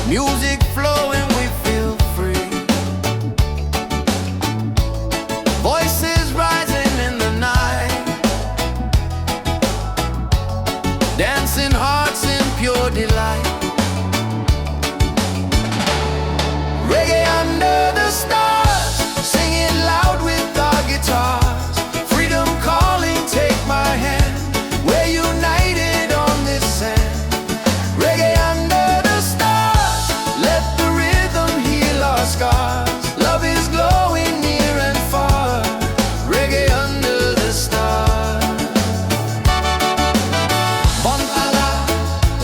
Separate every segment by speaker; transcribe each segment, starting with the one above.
Speaker 1: Music flowing, we feel free. Voices rising in the night, dancing hearts in pure delight. Reggae under the stars, singing loud with our guitars. Freedom calling, take my hand. We're united on this sand. Reggae under the stars, let the rhythm heal our scars. Love is glowing near and far. Reggae under the stars. Bonfala,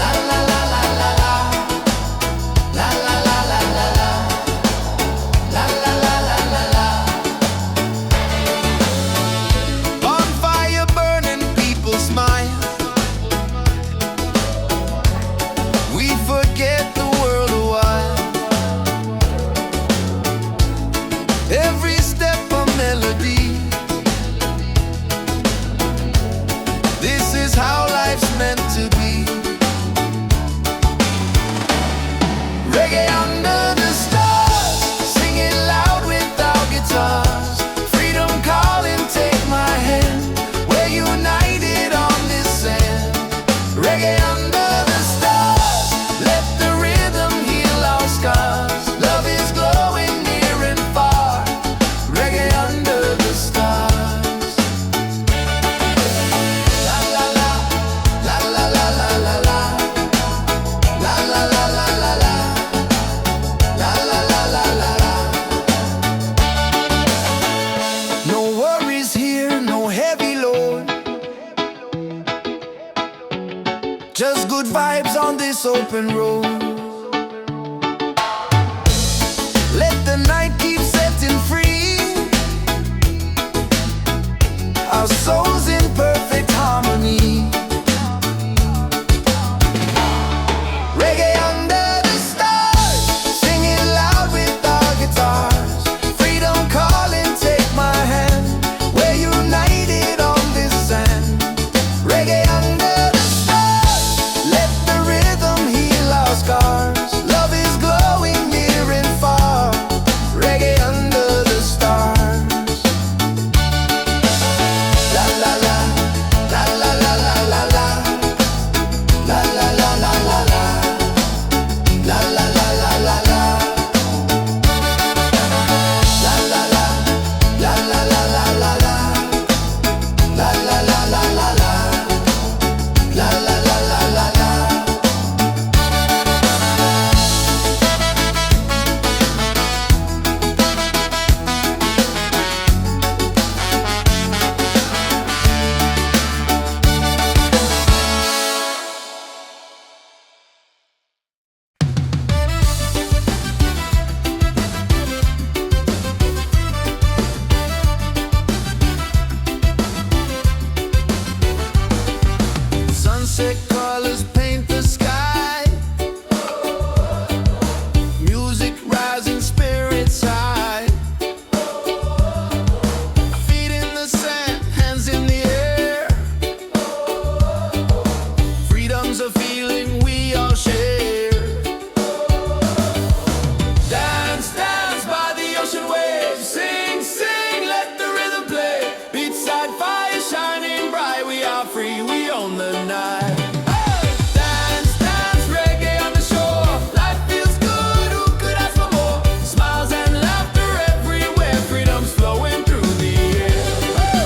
Speaker 1: la la la la la la, la la la la la la, la la la la la la. Bonfire burning, people smile. We forget the world a while. Every step a melody. This is how life's meant to be. Reggae under the stars, singing loud with our guitars. Freedom calling, take my hand. We're united on this sand. Reggae under the stars, let the rhythm heal our scars. Love is glowing near and far. Reggae under the stars. La la la, la la la la la la, la la la la la la, la la la la la la. No worries here, no heavy load. Just good vibes on this open road. Let the night keep setting free. Our souls in perfect harmony. Reggae under the stars, singing loud with our guitars. Freedom calling, take my hand. We're united on this sand. Reggae under the stars, let the rhythm heal our scars. Love is glowing near and far. Reggae under the stars. La la la, la la la la la la, la la la la la la, la la la la la la, la la la, la la la la la la, la la la la la la, la la la la la la. Sunset colors paint the sky. Music rising, spirits high. Feet in the sand, hands in the air. Freedom's a feeling we all share. Dance, dance by the ocean waves. Sing, sing, let the rhythm play. Beachside fire shining bright. We are free, we own the night. Hey! Dance, dance, reggae on the shore. Life feels good, who could ask for more? Smiles and laughter everywhere. Freedom's flowing through the air. Woo!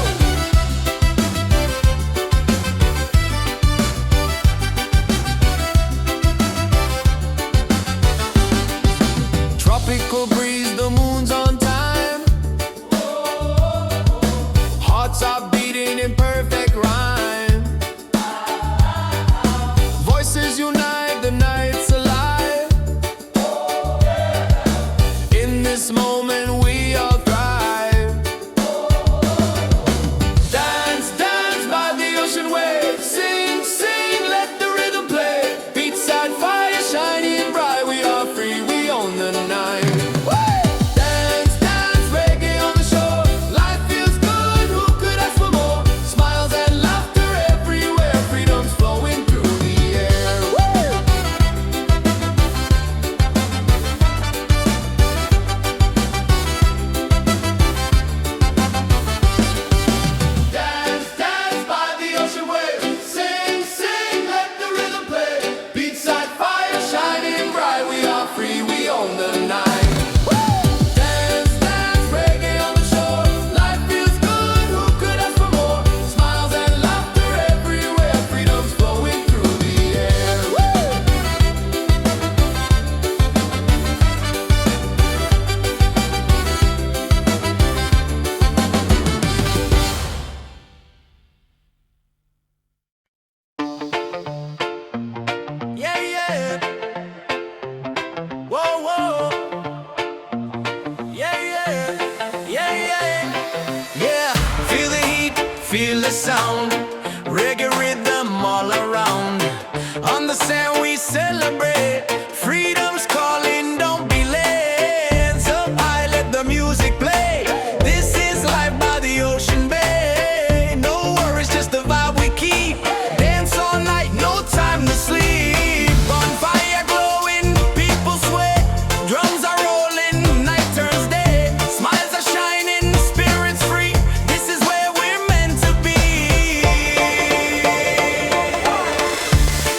Speaker 1: celebrate. Freedom's calling, don't be late. Hands up high, let the music play. This is life by the ocean bay. No worries, just the vibe we keep. Dance all night, no time to sleep. Bonfire glowing, people sweat. Drums are rolling, night turns day. Smiles are shining, spirits free. This is where we're meant to be.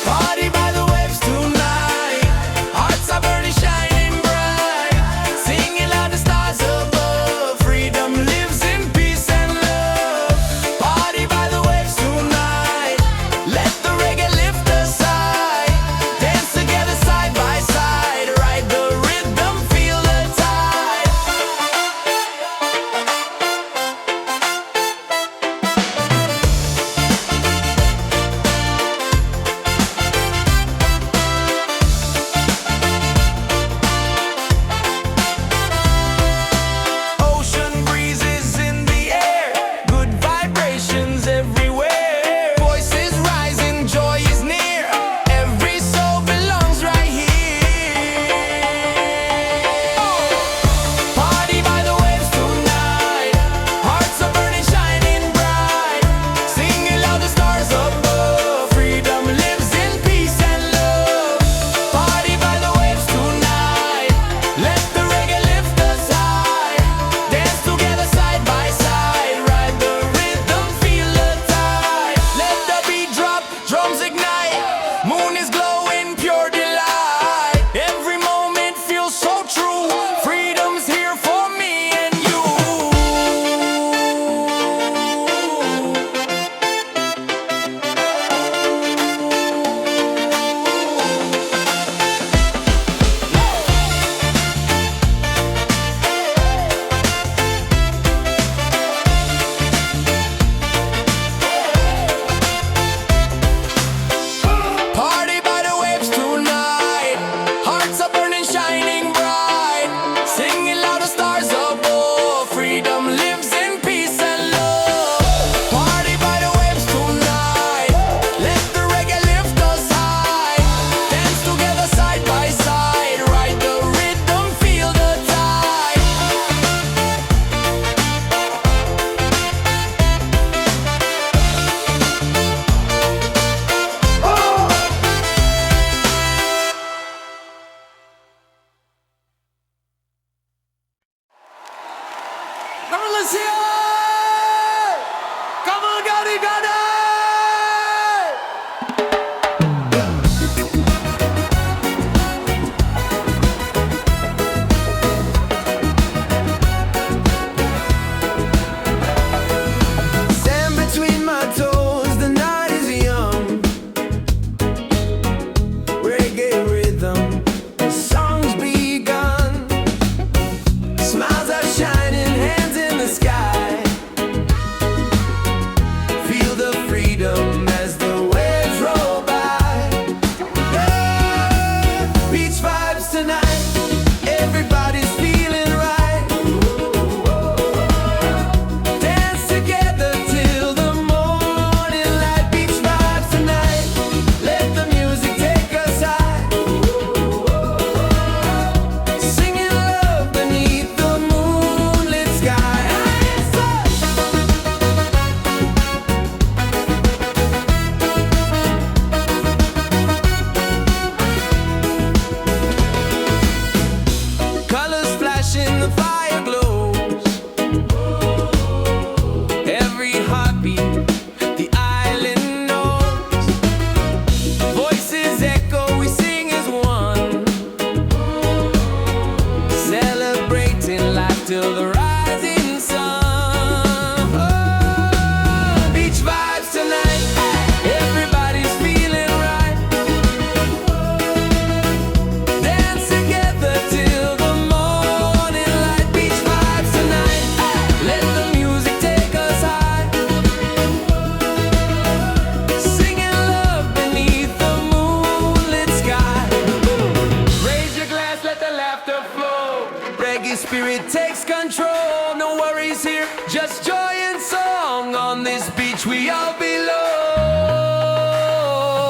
Speaker 1: Party by the waves tonight. Hearts are burning, shining bright. Singing loud, the stars above. Freedom lives in peace and love. Party by the waves tonight. Let the reggae lift us high. Dance together side by side. Ride the rhythm, feel the tide. Ocean breezes in the air, good vibrations everywhere. Voices rising, joy is near. Every soul belongs right here. Party by the waves tonight. Hearts are burning, shining bright. Singing loud, the stars above. Freedom lives in peace and love. Party by the waves tonight. Let the reggae lift us high. Dance together side by side. Ride the rhythm, feel the tide. Let the beat drop, drums ignite. Moon is glowing, pure delight. Every moment feels so true. Freedom's here for me and you. Party by the waves tonight. Hearts are burning, shining bright. Singing loud, the stars above. Freedom lives in peace and love. Party by the waves tonight. Let the reggae lift us high. Dance together side by side. Ride the rhythm, feel the tide. Come on, let's hear it! Come on, Gotti, Gotti! Sand between my toes, the night is young. Reggae rhythm, the song's begun. Smiles are shining, hands in the sky. Feel the freedom as the waves roll by. Yeah, beach vibes tonight. Everybody's feeling right. Dance together till the morning light. Beach vibes tonight. Let the music take us high. Singing love beneath the moonlit sky. Colors flashing, the fire glows. Every heartbeat, the island knows. Voices echo, we sing as one. Celebrating life till the rising sun. Oh, beach vibes tonight. Everybody's feeling right. Dance together till the morning light. Beach vibes tonight. Let the music take us high. Singing love beneath the moonlit sky. Raise your glass, let the laughter flow. Reggae spirit takes control. No worries here, just joy and song. On this beach we all belong.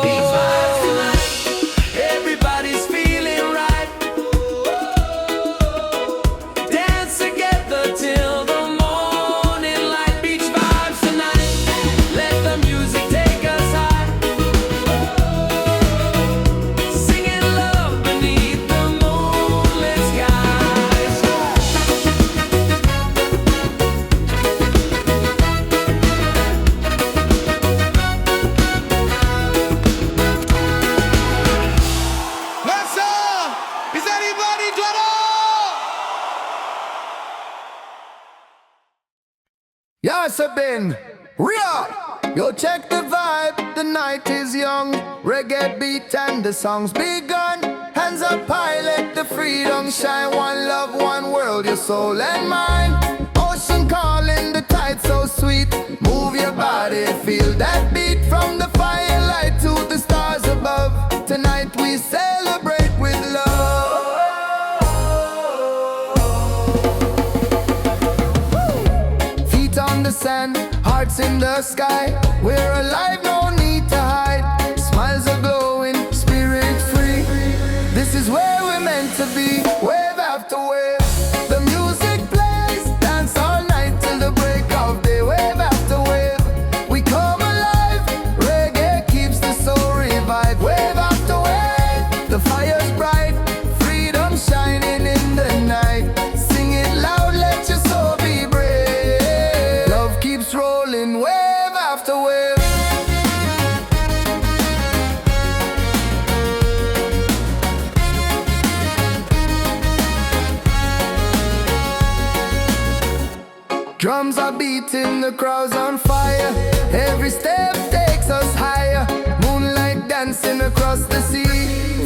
Speaker 1: Beach vibes tonight. Ribbon. Ria! Yo, check the vibe, the night is young. Reggae beat and the song's begun. Hands up high, let the freedom shine. One love, one world, your soul and mind. Ocean calling, the tide so sweet. Move your body, feel that beat. From the firelight to the stars above. Tonight we celebrate with love. Feet on the sand, hearts in the sky. We're alive, no need to hide. Smiles are glowing, spirit free. This is where we're meant to be. Wave after wave, the music plays. Dance all night till the break of day. Wave after wave, we come alive. Reggae keeps the soul revived. Wave after wave, the fire's bright. Freedom shining in the night. Sing it loud, let your soul be brave. Love keeps rolling, wave after wave. Drums are beating, the crowd's on fire. Every step takes us higher. Moonlight dancing across the sea.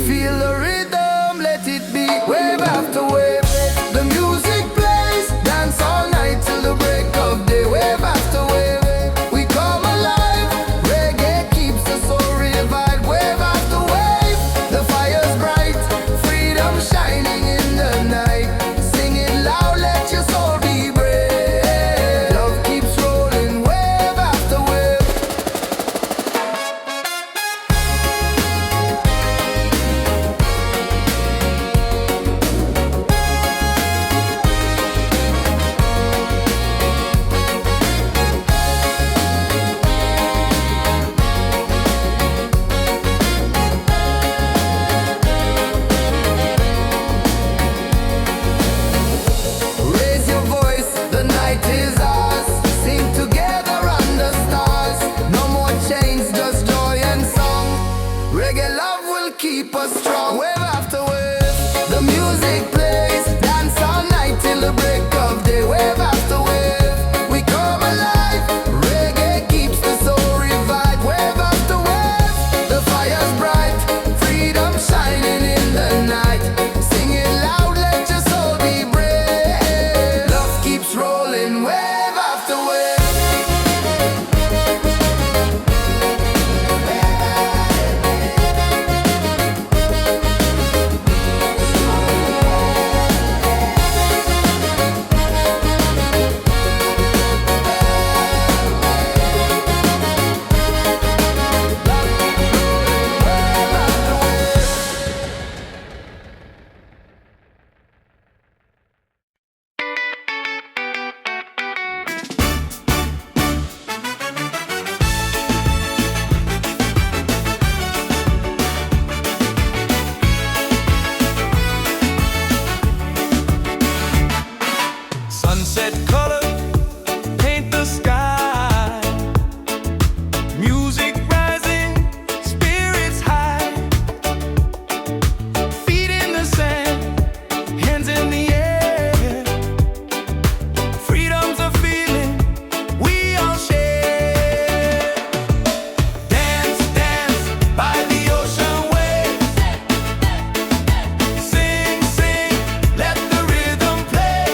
Speaker 1: Feel the rhythm, let it be. Wave after wave, the music plays. Dance all night till the break of day. Wave after wave, we come alive. Reggae keeps the soul revived. Wave after wave, the fire's bright. Freedom shining in the night. Sing it loud, let your soul be brave. Love keeps rolling, wave after wave. Raise your voice, the night is ours. Sing together under stars. No more chains, just joy and song. Reggae love will keep us strong. Wave after wave, the music plays. Dance all night till the break of day. Wave after wave, we come alive. Reggae keeps the soul revived. Wave after wave, the fire's bright. Freedom shining in the night. Sing it loud, let your soul be brave. Love keeps rolling, wave after wave.
Speaker 2: Sunset color paint the sky. Music rising, spirits high. Feet in the sand, hands in the air. Freedom's a feeling we all share. Dance, dance by the ocean waves. Sing, sing, let the rhythm play.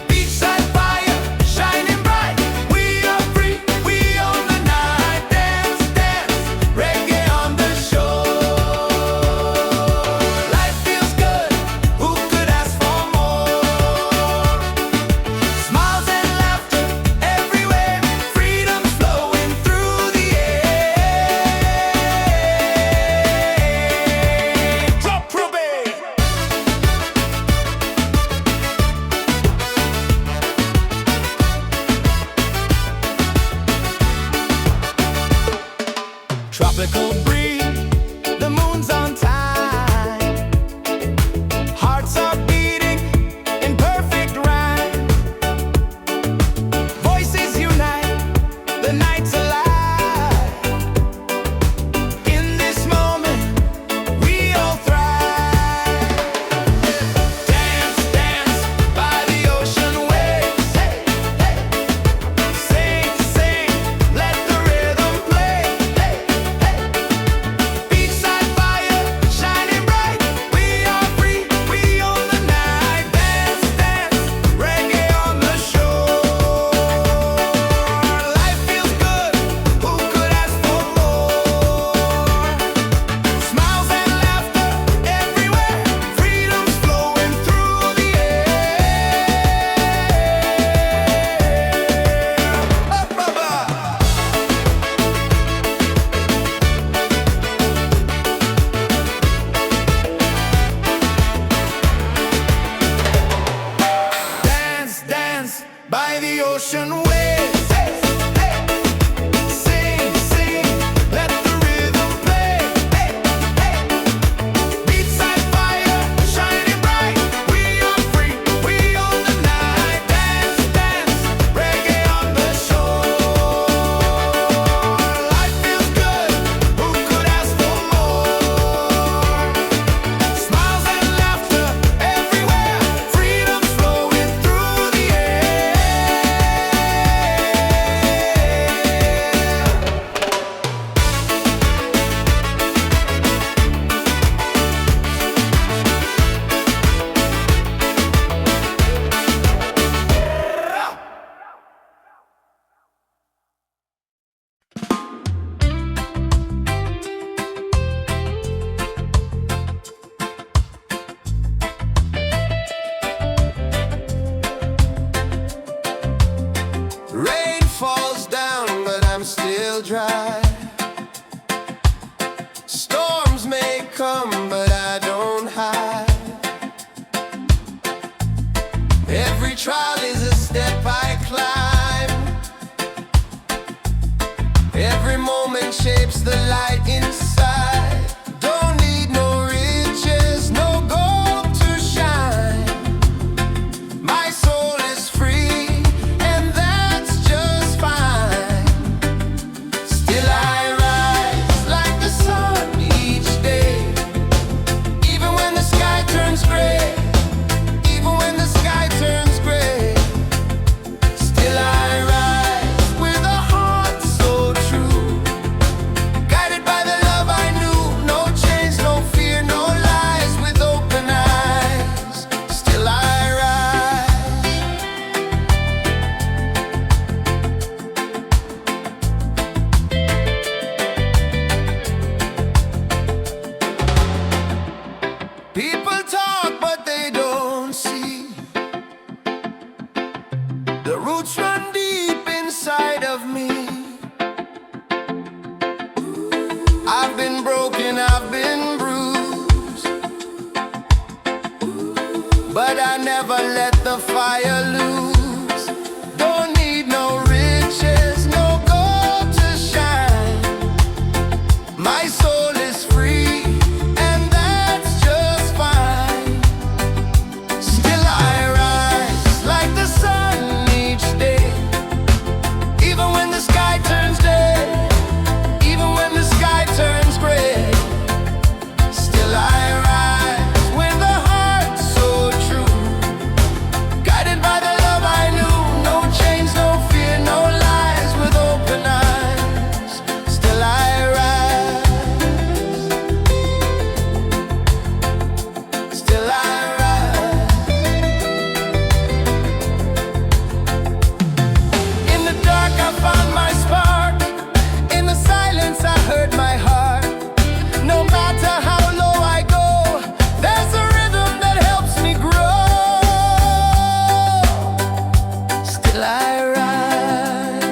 Speaker 2: Beachside fire, shining bright. We are free, we own the night. Dance, dance, reggae on the shore. Life feels good, who could ask for more? Smiles and laughter everywhere. Freedom's flowing through the air. Drop Ruby. Tropical breeze, the moon's on time. Hearts are beating in perfect rhyme. Voices unite, the night's alive. In this moment, we all thrive. Dance, dance by the ocean waves. Hey, hey. Storms may come, but I don't hide. Every trial is a step I climb. Every moment shapes the light inside. Don't need no riches, no gold to shine. My soul is free, and that's just fine. Still I rise like the sun each day, even when the sky turns gray. Even when the sky turns gray, still I rise with a heart so true, guided by the love I knew. No chains, no fear, no lies, with open eyes. Still I rise. People talk, but they don't see. The roots run deep inside of me. I've been broken, I've been bruised, but I never let the fire lose. Don't need no riches, no gold to shine. My soul is free, and that's just fine. Still I rise like the sun each day, even when the sky turns day, even when the sky turns gray. Still I rise with a heart so true, guided by the love I knew. No chains, no fear, no lies, with open eyes. Still I rise. Still I rise. In the dark I found my spark. In the silence I heard my heart. No matter how low I go, there's a rhythm that helps me grow. Still I rise.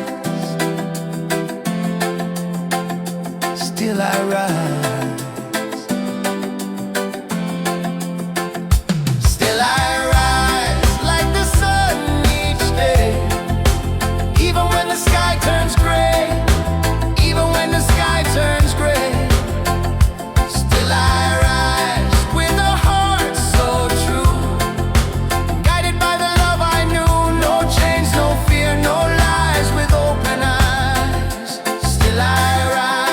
Speaker 2: Still I rise. Still I rise like the sun each day, even when the sky turns gray, even when the sky turns gray. Still I rise with a heart so true, guided by the love I knew. No chains, no fear, no lies, with open eyes. Still I rise.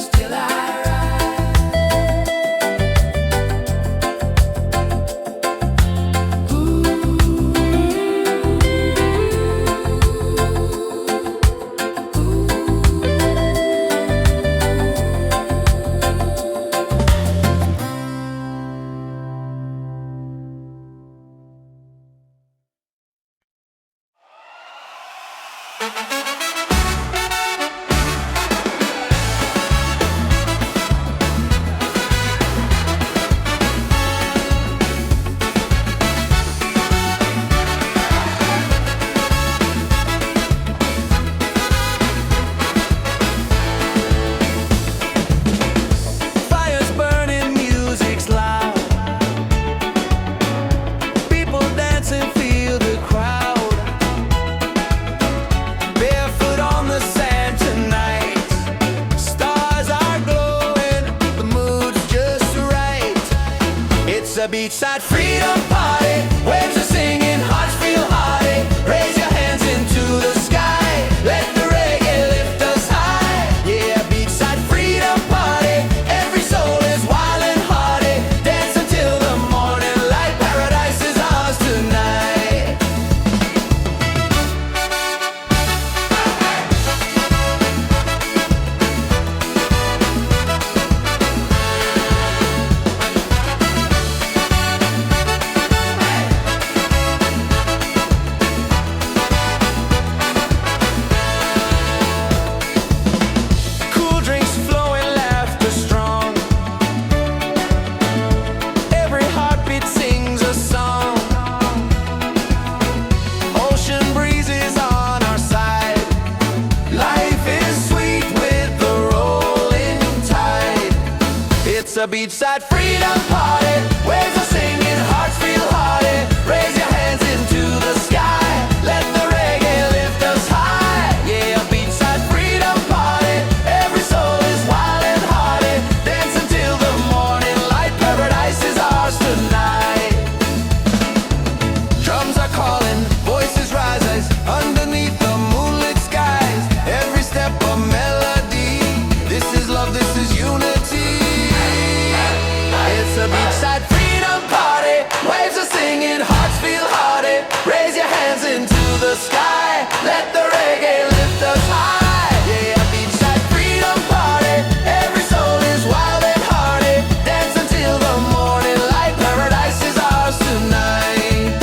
Speaker 2: Still I Fire's burning, music's loud. People dancing, feel the crowd. Barefoot on the sand tonight. Stars are glowing, the mood's just right. It's a beachside freedom party. Waves are singing, hearts feel hearty. Raise your hands into the sky. Let the reggae lift us high. Yeah, beachside freedom party. Every soul is wild and hearty. Dance until the morning light. Paradise is ours tonight. a beachside freedom party. Waves are singing, hearts feel hearty. Raise your hands into the sky. Let the reggae lift us high. Yeah, a beachside freedom party. Every soul is wild and hearty. Dance until the morning light. Paradise is ours tonight. Drums are calling, voices rise underneath the moonlit skies. Every step a melody. This is love, this is unity. It's a beachside freedom party. Waves are singing, hearts feel hearty. Raise your hands into the sky. Let the reggae lift us high. Yeah, a beachside freedom party. Every soul is wild and hearty. Dance until the morning light. Paradise is ours tonight.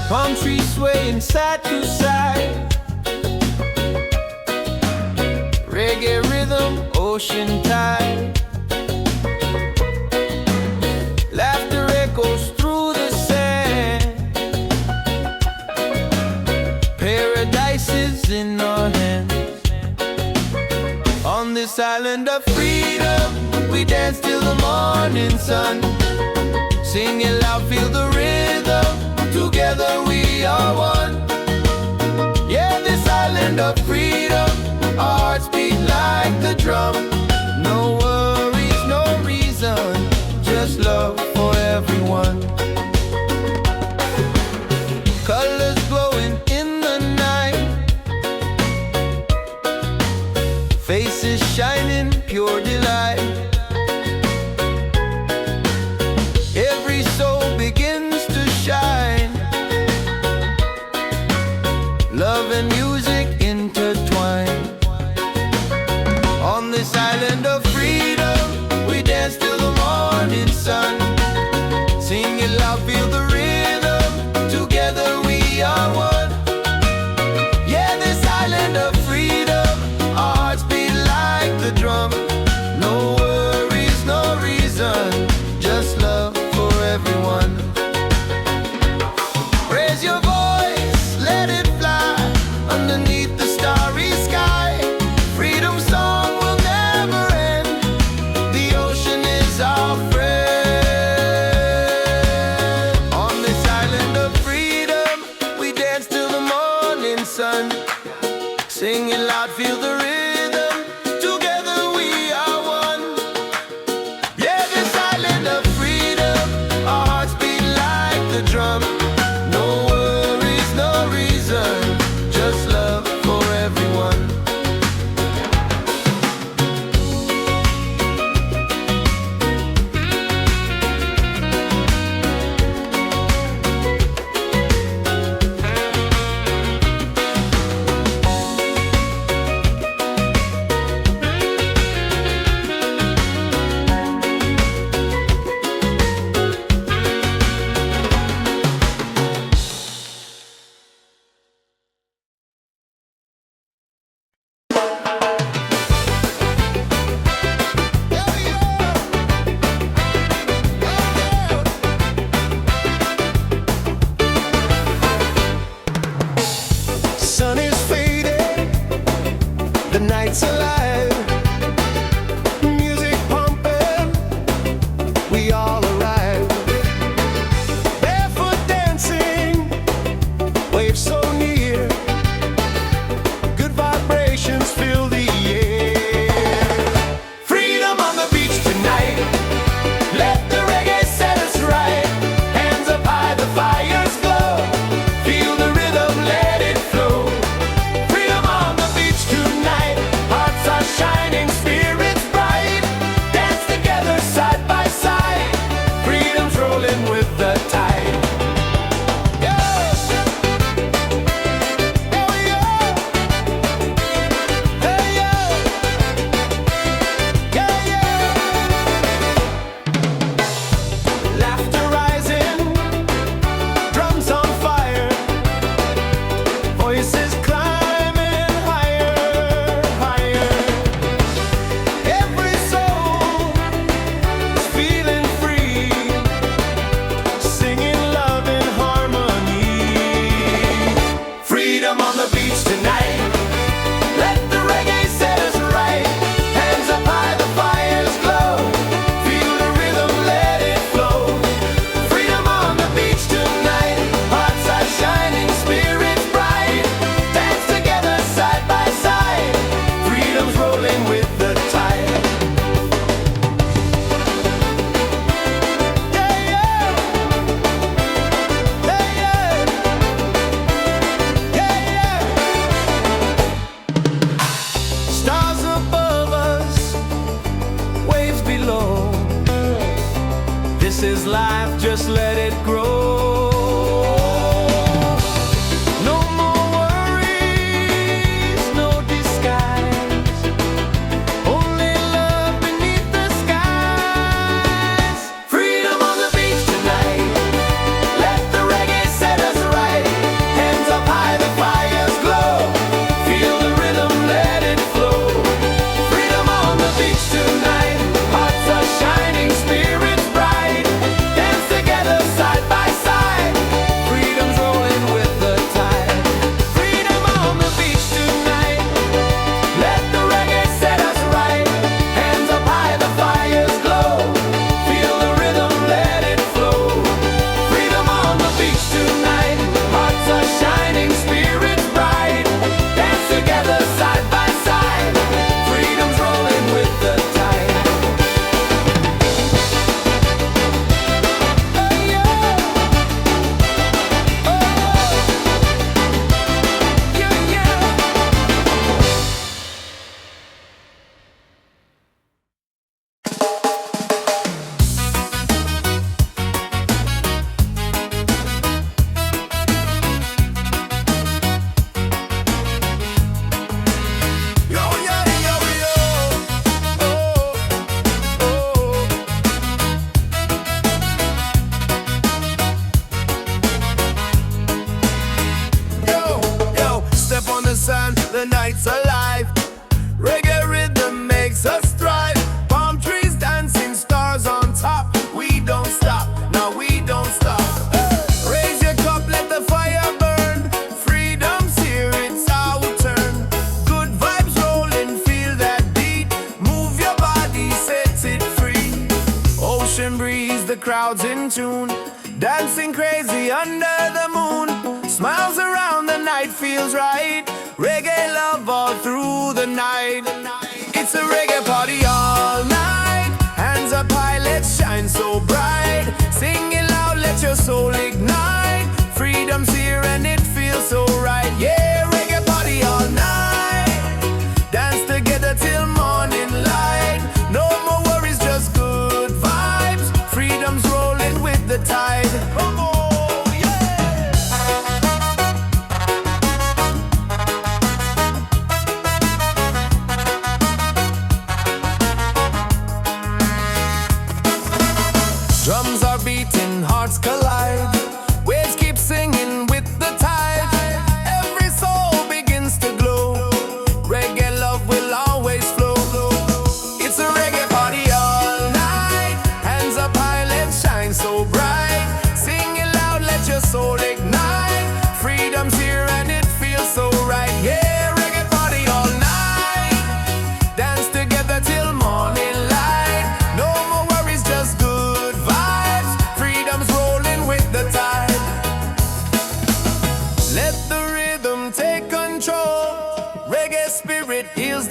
Speaker 2: Palm trees swaying side to side. Reggae rhythm, ocean tide. Laughter echoes through the sand. Paradise is in our hands. On this island of freedom, we dance till the morning sun. Sing it loud, feel the rhythm. Together we are one. Yeah, this island of freedom, our hearts beat like the drum. No worries, no reason, just love for everyone. Colors glowing in the night. Faces shining, pure delight. Every soul begins to shine. Love and music intertwine. On this island of freedom, we dance till the morning sun. Sing it loud, feel the rhythm. Together we are one. Yeah, this island of freedom, our hearts beat like the drum. No worries, no reason, just love for everyone. Raise your voice, let it fly underneath the starry sky. Freedom song will never end. The ocean is our friend. On this island of freedom, we dance till the morning sun. Sing it loud, feel the rhythm. Together we are one. Yeah, this island of freedom, our hearts beat like the drum. No worries, no reason, just love for everyone.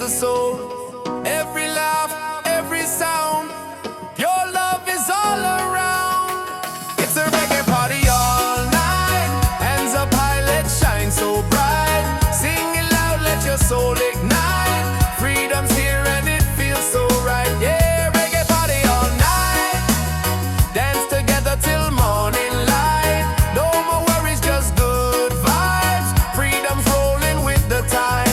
Speaker 1: the soul. Every laugh, every sound, your love is all around. It's a reggae party all night. Hands up high, let's shine so bright. Sing it loud, let your soul ignite. Freedom's here and it feels so right. Yeah, reggae party all night. Dance together till morning light. No more worries, just good vibes. Freedom's rolling with the tide.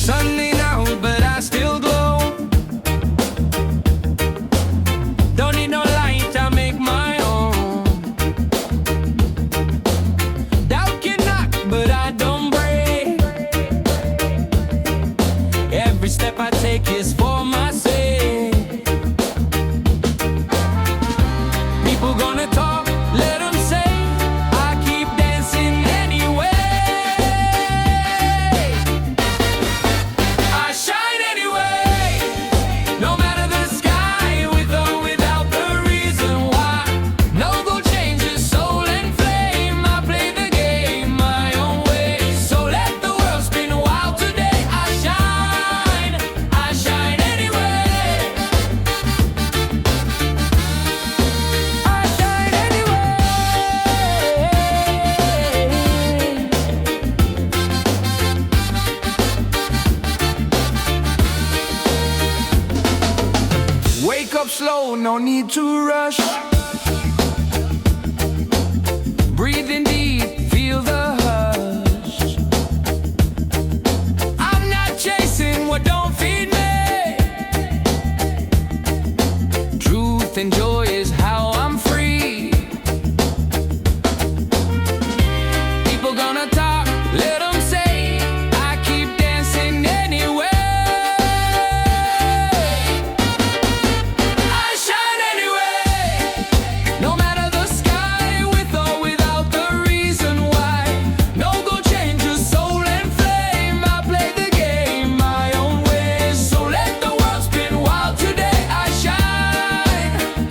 Speaker 2: Sunday now, but I still glow. Don't need no light, I make my own. Doubt can knock, but I don't break. Every step I take is for my sake. People gonna talk, let them say. I keep dancing anyway. I shine anyway, no matter the sky, with or without the reason why. No gold changes soul and flame. I play the game my own way. So let the world spin wild today. I shine anyway. I shine anyway.
Speaker 1: Wake up slow, no need to rush.
Speaker 2: Breathe in deep, feel the hush. I'm not chasing what don't feed me. Truth and joy is how I'm free. People gonna talk, let them say. I keep dancing anyway. I shine anyway, no matter the sky, with or without the reason why. No gold changes soul and flame. I play the game my own way. So let the world spin wild today. I shine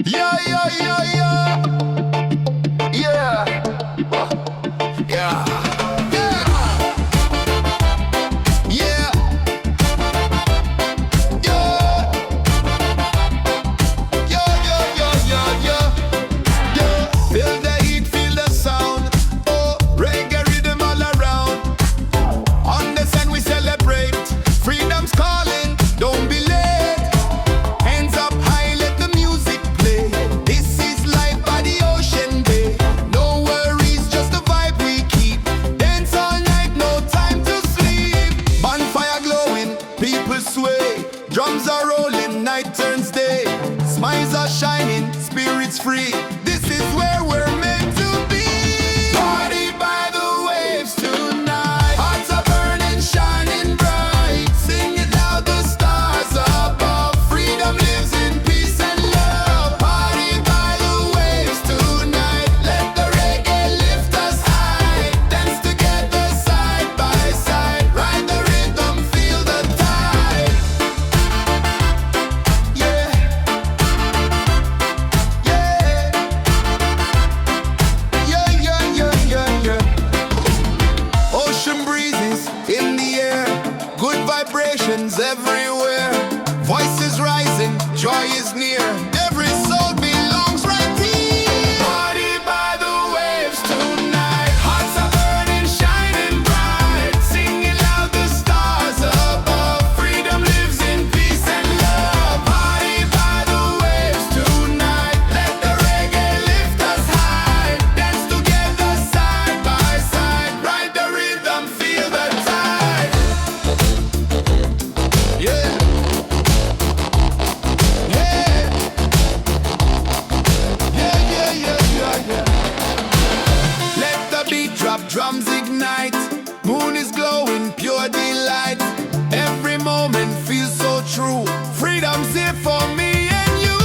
Speaker 1: Yeah, yeah, yeah, yeah. Yeah. Yeah. Yeah. Yeah. Yeah. Yeah, yeah, yeah, yeah, yeah. Yeah. Feel the heat, feel the sound. Oh, reggae rhythm all around. On the sun we celebrate. Freedom's calling, don't be late. Hands up high, let the music play. This is life by the ocean bay. No worries, just the vibe we keep. Dance all night, no time to sleep. Bonfire glowing, people sway. Drums are rolling, night turns day. Smiles are shining, spirits free. This is where we're meant to be. Party by the waves tonight. Hearts are burning, shining bright. Sing it loud, the stars above. Freedom lives in peace and love. Party by the waves tonight. Let the reggae lift us high. Dance together side by side. Ride the rhythm, feel the tide. Yeah. Yeah. Yeah, yeah, yeah, yeah, yeah. Ocean breezes in the air, good vibrations everywhere. Voices rising, joy is near. Every soul belongs right here. Party by the waves tonight. Hearts are burning, shining bright. Singing loud, the stars above. Freedom lives in peace and love. Party by the waves tonight. Let the reggae lift us high. Dance together side by side. Ride the rhythm, feel the tide. Yeah. Yeah. Yeah, yeah, yeah, yeah, yeah. Let the beat drop, drums ignite. Moon is glowing, pure delight. Every moment feels so true. Freedom's here for me and you.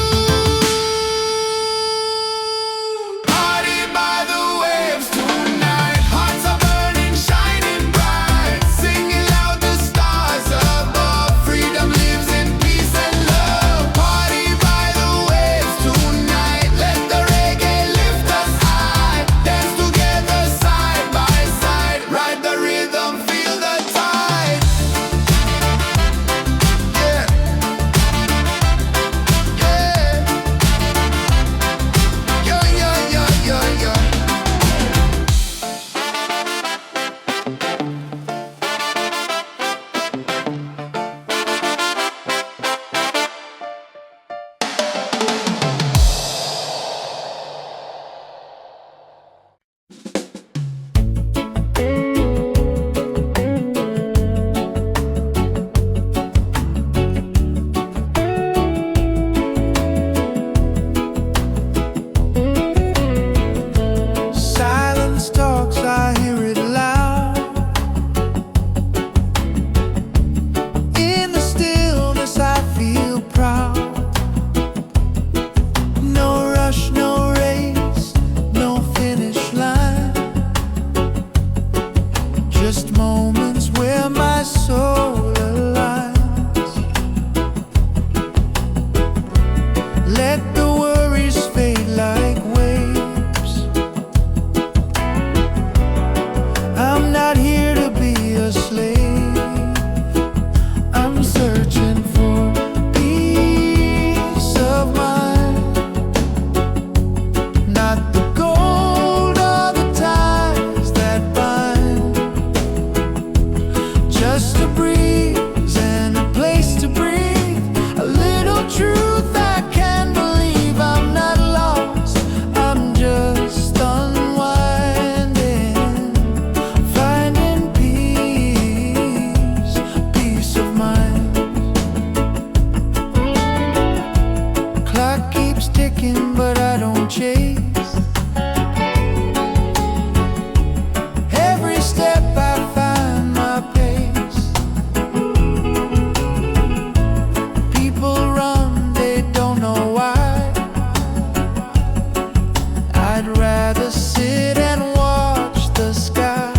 Speaker 1: Party by the waves tonight. Hearts are burning, shining bright. Singing loud, the stars above. Freedom lives in peace and love. Party by the waves tonight. Let the reggae lift us high. Dance together side by side. Ride the rhythm, feel the tide. Yeah. Yeah. Yeah, yeah, yeah, yeah, yeah.
Speaker 2: Silence talks, I hear it loud. In the stillness, I feel proud. No rush, no race, no finish line. Just moments where my soul aligns. Let the worries fade like waves. I'm not here to be a slave. I'm searching for peace of mind. Not the gold or the ties that bind. Just a breeze and a place to breathe. A little truth I can believe. I'm not lost, I'm just unwinding. Finding peace, peace of mind. Clock keeps ticking, but I don't chase. Every step I find my pace. People run, they don't know why. I'd rather sit and watch the sky.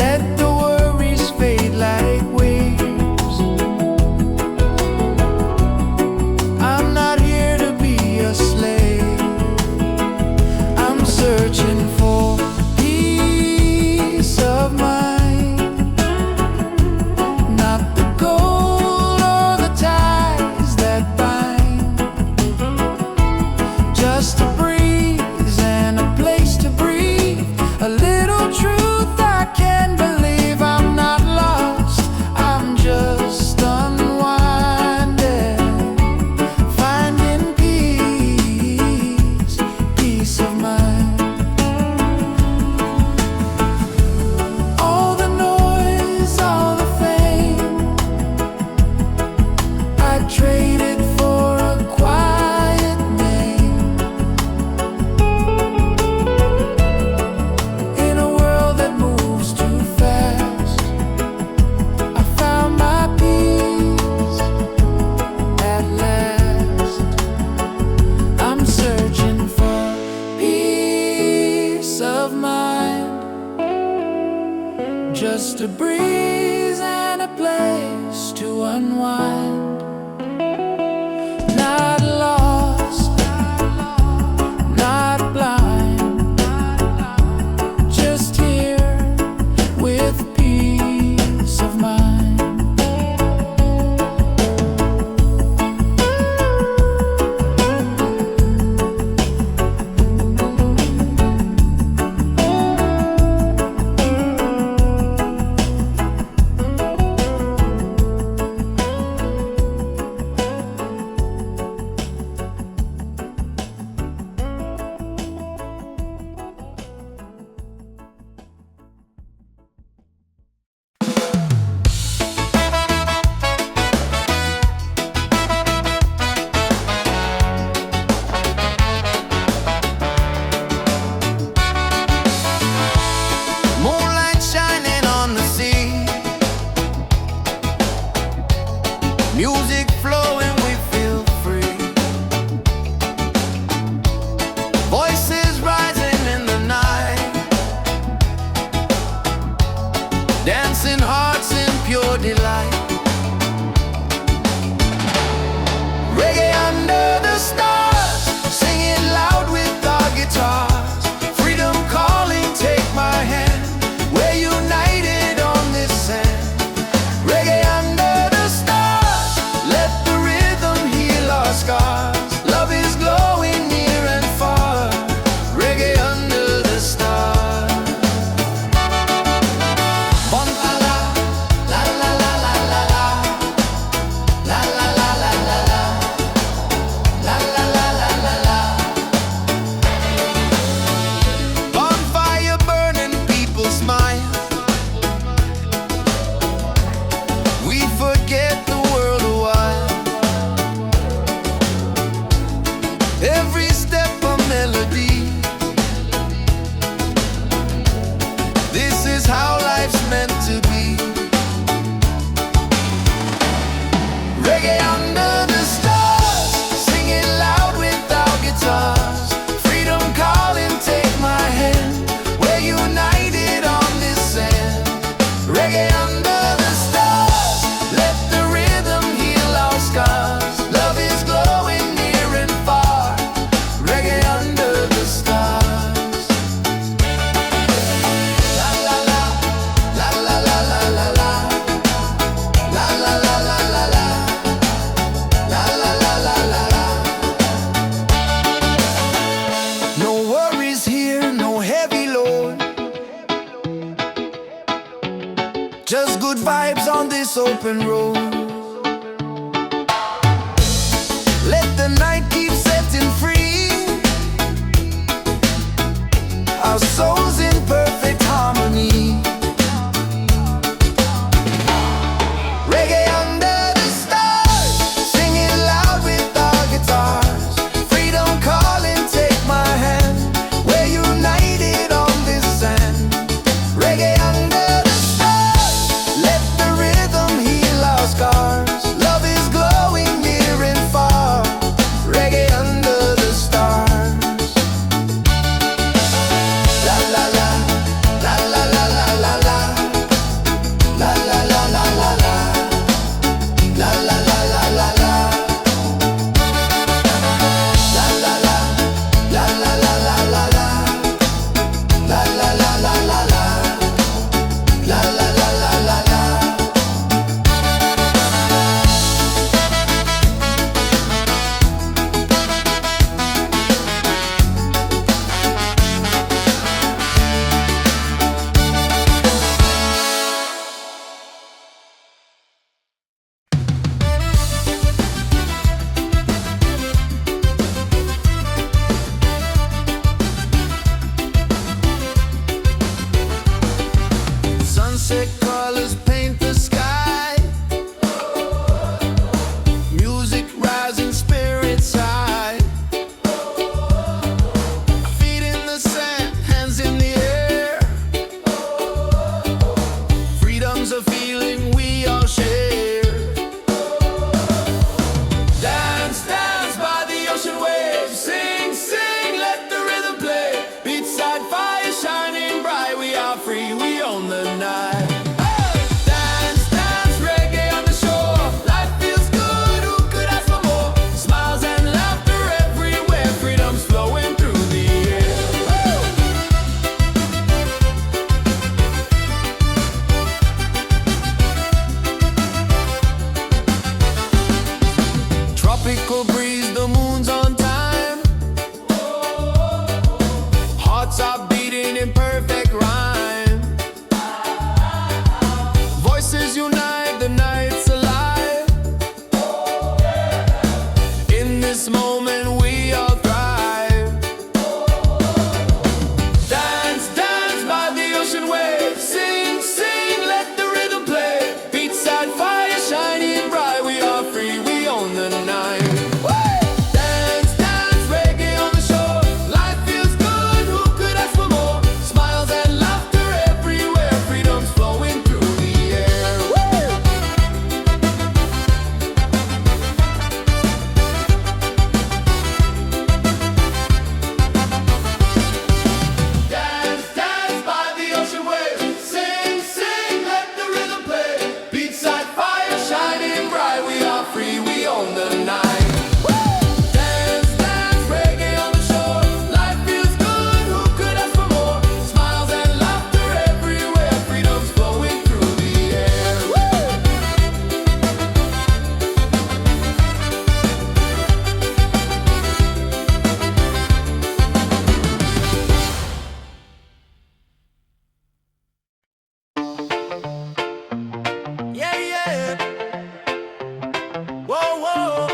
Speaker 2: Let the worries fade like waves.
Speaker 1: a breeze and a place to unwind. Not lost, not blind, just here with peace of mind.
Speaker 2: Moonlight shining on the sea, music flowing, we feel free. Voices rising in the night, dancing hearts in pure delight. Reggae under the stars, singing loud with our guitars. Freedom calling, take my hand. We're united on this sand. Reggae under the stars, let the rhythm heal our scars. Love is glowing near and far. Reggae under the stars. Bon la la, la la la la la la, la la la la la la, la la la la la la. Bonfire burning, people smile. We forget the world a while. Every step a melody. This is how life's meant to be. Reggae under the stars, singing loud with our guitars. Freedom calling, take my hand. We're united on this sand. Reggae under the stars, let the rhythm heal our scars. Love is glowing near and far. Reggae under the stars. La la la, la la la la la la, la la la la la la, la la la la la la. No worries here, no heavy load. Just good vibes on this open road. Let the night keep setting free. Our souls in perfect harmony. Reggae under the stars, singing loud with our guitars. Freedom calling, take my hand. We're united on this sand. Reggae under the stars, let the rhythm heal this moment we all thrive. Dance, dance by the ocean waves. Sing, sing, let the rhythm play. Beachside fire shining bright. We are free, we own the night. Dance, dance, reggae on the shore. Life feels good, who could ask for more? Smiles and laughter everywhere. Freedom's flowing through the air. Dance, dance by the ocean waves. Sing, sing, let the rhythm play. Beachside fire shining bright. We are free, we own the night. Dance, dance, reggae on the shore. Life feels good, who could ask for more? Smiles and laughter everywhere. Freedom's flowing through the air. Yeah, yeah. Whoa, whoa.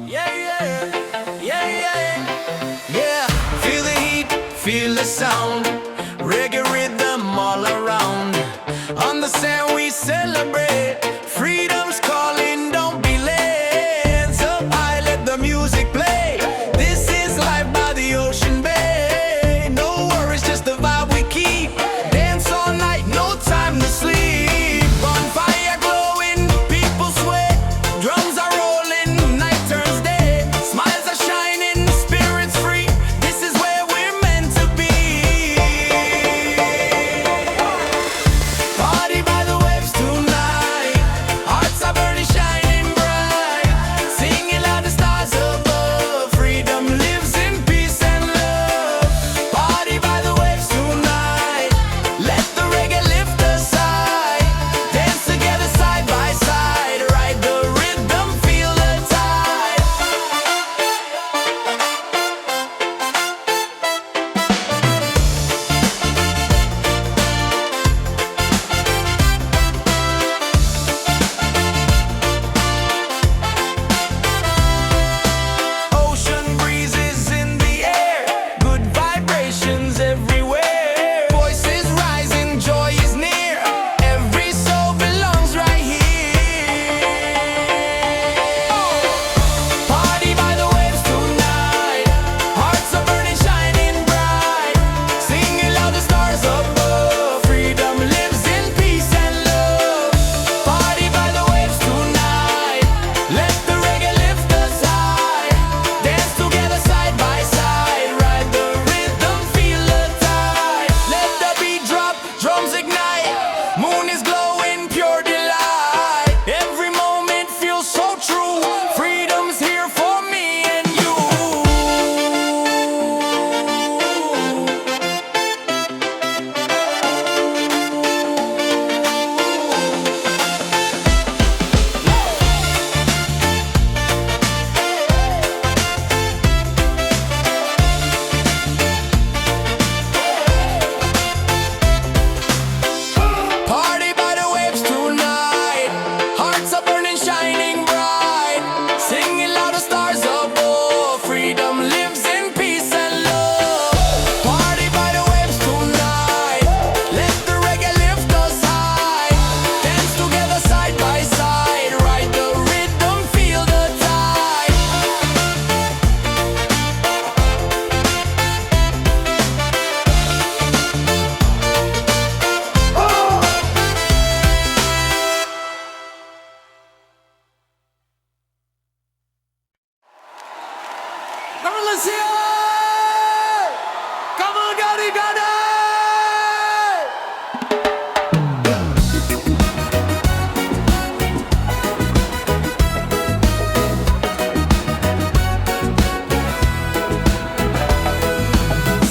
Speaker 2: Yeah, yeah. Yeah, yeah. Yeah. Feel the heat, feel the sound. Reggae rhythm all around. On the sand we celebrate. Freedom's calling, don't be late. Hands up high, let the music play. This is life by the ocean bay. No worries, just the vibe we keep. Dance all night, no time to sleep. Bonfire glowing, people sweat. Drums are rolling, night turns day. Smiles are shining, spirits free. This is where we're meant to be. Party by the waves tonight. Hearts are burning, shining bright. Singing loud, the stars above. Freedom lives in peace and love. Party by the waves tonight. Let the reggae lift us high. Dance together side by side. Ride the rhythm, feel the tide. Ocean breezes in the air. Good vibrations everywhere. Voices rising, joy is near. Every soul belongs right here. Party by the waves tonight. Hearts are burning, shining bright. Singing loud, the stars above. Freedom lives in peace and love. Party by the waves tonight. Let the reggae lift us high. Dance together side by side. Ride the rhythm, feel the tide. Let the beat drop, drums ignite. Moon is glowing, pure delight. Every moment feels so true. Freedom's here for me and you. Party by the waves tonight. Hearts are burning, shining bright. Singing loud, the stars above. Freedom lives in peace and love. Party by the waves tonight. Let the reggae lift us high. Dance together side by side. Ride the rhythm, feel the tide. Come on, let's hear it! Come on, Gotti, Gotti!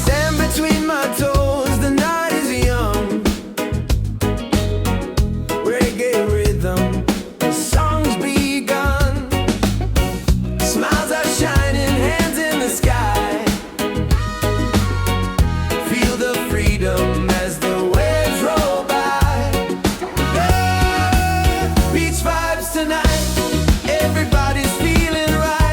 Speaker 2: Sand between my toes, the night is young. Reggae rhythm, the song's begun. Smiles are shining, hands in the sky. Feel the freedom as the waves roll by. Yeah, beach vibes tonight. Everybody's feeling right.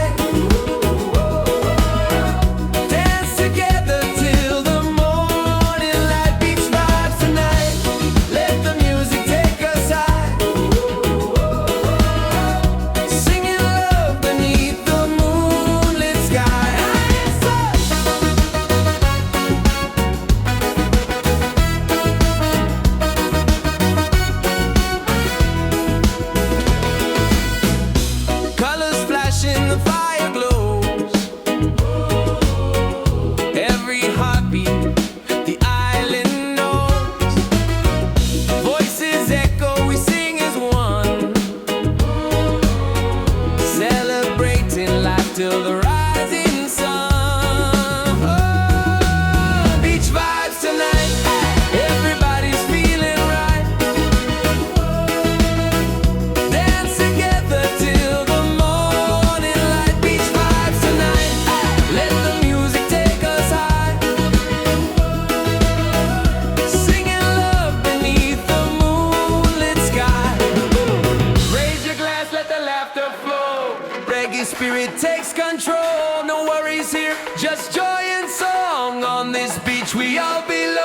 Speaker 2: after flow. Reggae spirit takes control. No worries here, just joy and song. On this beach we all belong.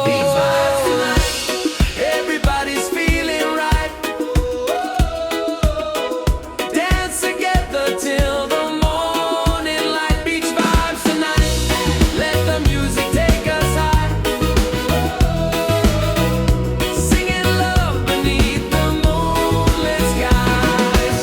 Speaker 2: Beach vibes tonight, everybody's feeling right. Dance together till the morning light. Beach vibes tonight, let the music take us high. Singing love beneath the moonlit skies.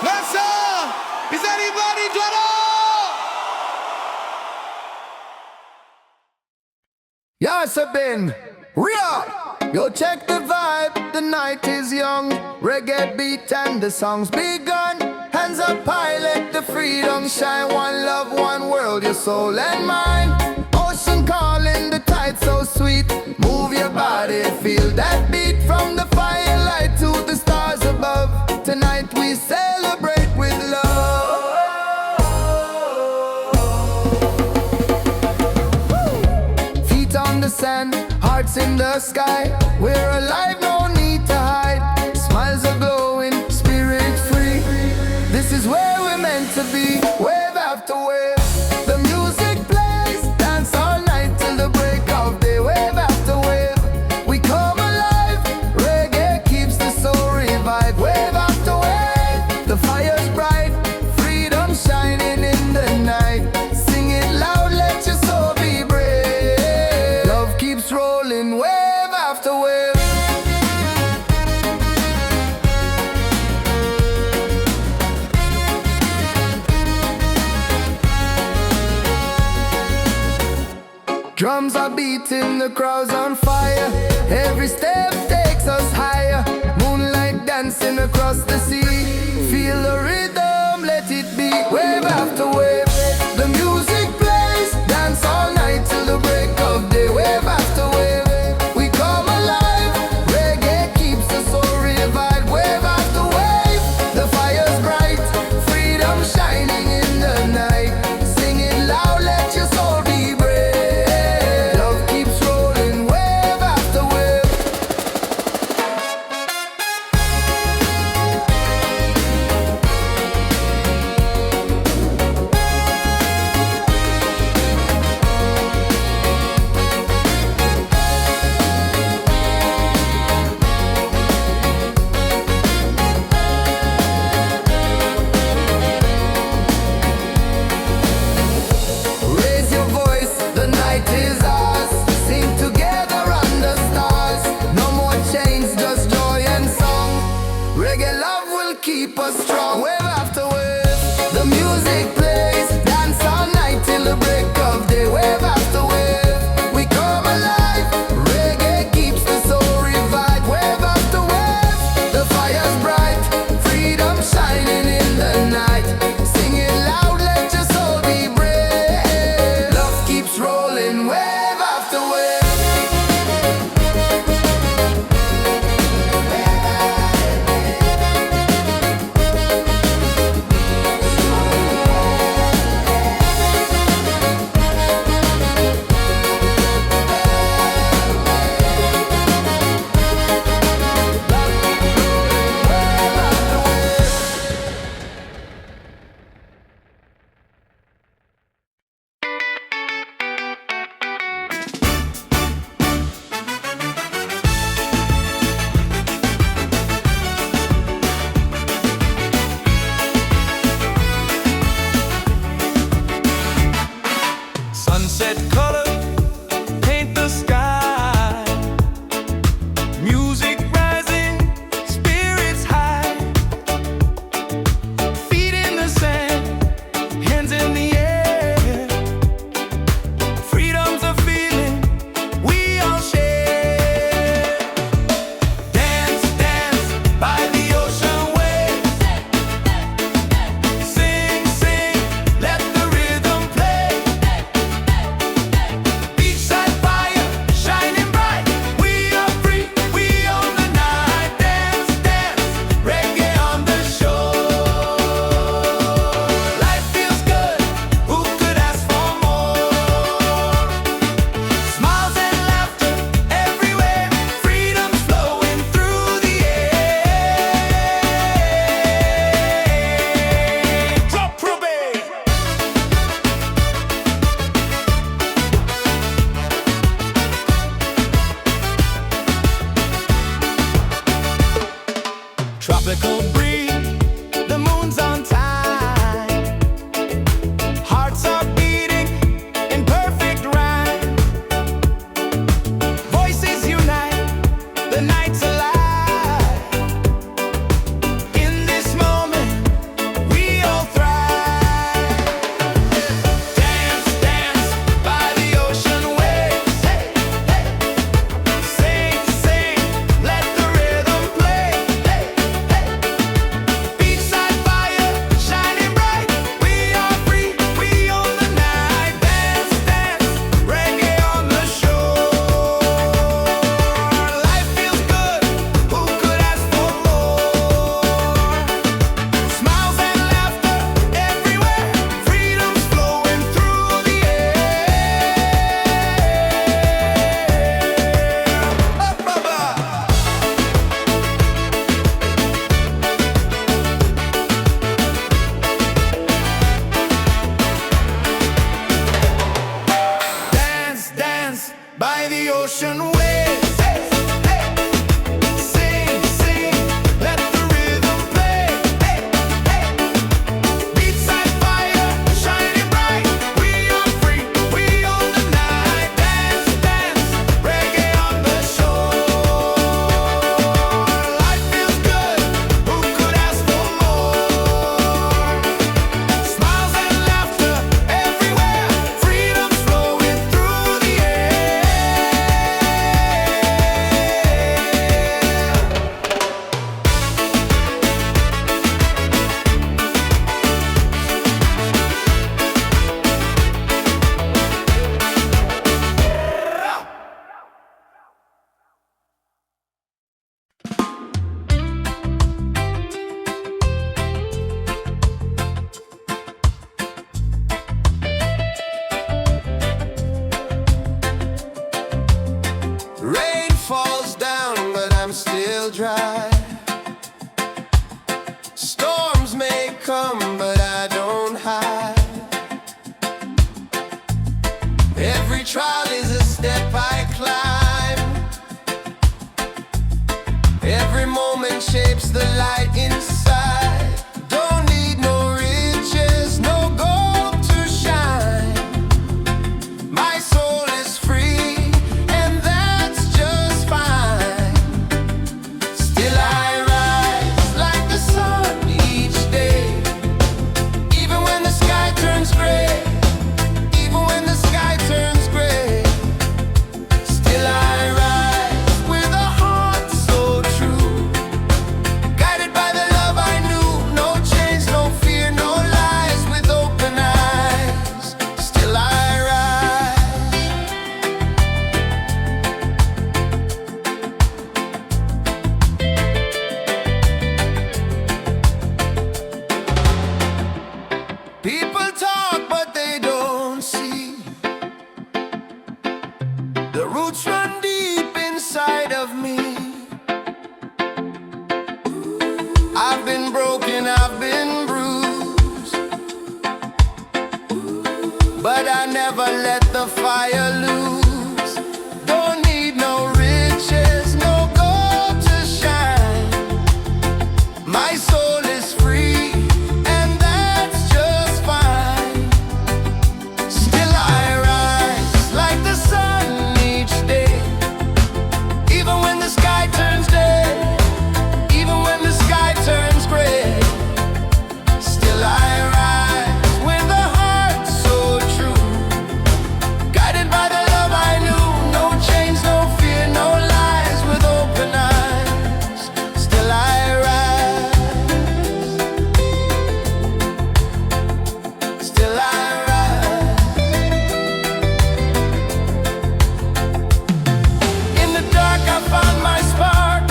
Speaker 1: Rasta, is anybody gonna? Yes, I've been real. Yo, check the vibe. The night is young. Reggae beat and the song's begun. Hands up high, let the freedom shine. One love, one world, your soul and mind. Ocean calling, the tide so sweet. Move your body, feel that beat. From the firelight to the stars above. Tonight we celebrate with love. Feet on the sand, hearts in the sky. We're alive, no need to hide. Smiles are glowing, spirit free. This is where we're meant to be. Wave after wave, the music plays. Dance all night till the break of day. Wave after wave, we come alive. Reggae keeps the soul revived. Wave after wave, the fire's bright. Freedom shining in the night. Sing it loud, let your soul be brave. Love keeps rolling, wave after wave. Drums are beating, the crowd's on fire. Every step takes us higher. Moonlight dancing across the sea. Feel the rhythm, let it be. Wave after wave, the music plays. Dance all night till the break of day. Wave after wave, we come alive. Reggae keeps the soul revived. Wave after wave, the fire's bright. Freedom shining in the night. Sing it loud, let your soul be brave. Love keeps rolling, wave after wave. trial is a step I climb. Every moment shapes the light inside. Don't need no riches, no gold to shine. My soul is free, and that's just fine. Still I rise like the sun each day, even when the sky turns gray. Even when the sky turns gray, still I rise with a heart so true, guided by the love I knew. No chains, no fear, no lies, with open eyes. Still I rise. People talk, but they don't see. The roots run deep inside of me. I've been broken, I've been bruised, but I never let the fire lose. Don't need no riches, no gold to shine. My soul is free, and that's just fine. Still I rise like the sun each day, even when the sky turns day, even when the sky turns gray. Still I rise with a heart so true, guided by the love I knew. No chains, no fear, no lies, with open eyes. Still I rise. Still I rise. In the dark I found my spark.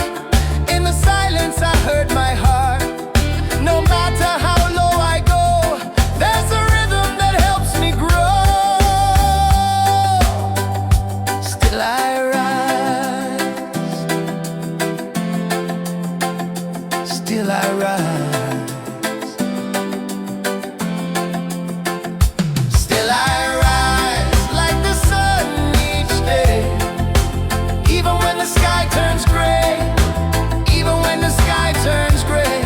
Speaker 1: In the silence I heard my heart. No matter how low I go, there's a rhythm that helps me grow. Still I rise. Still I rise. Still I rise like the sun each day, even when the sky turns gray, even when the sky turns gray.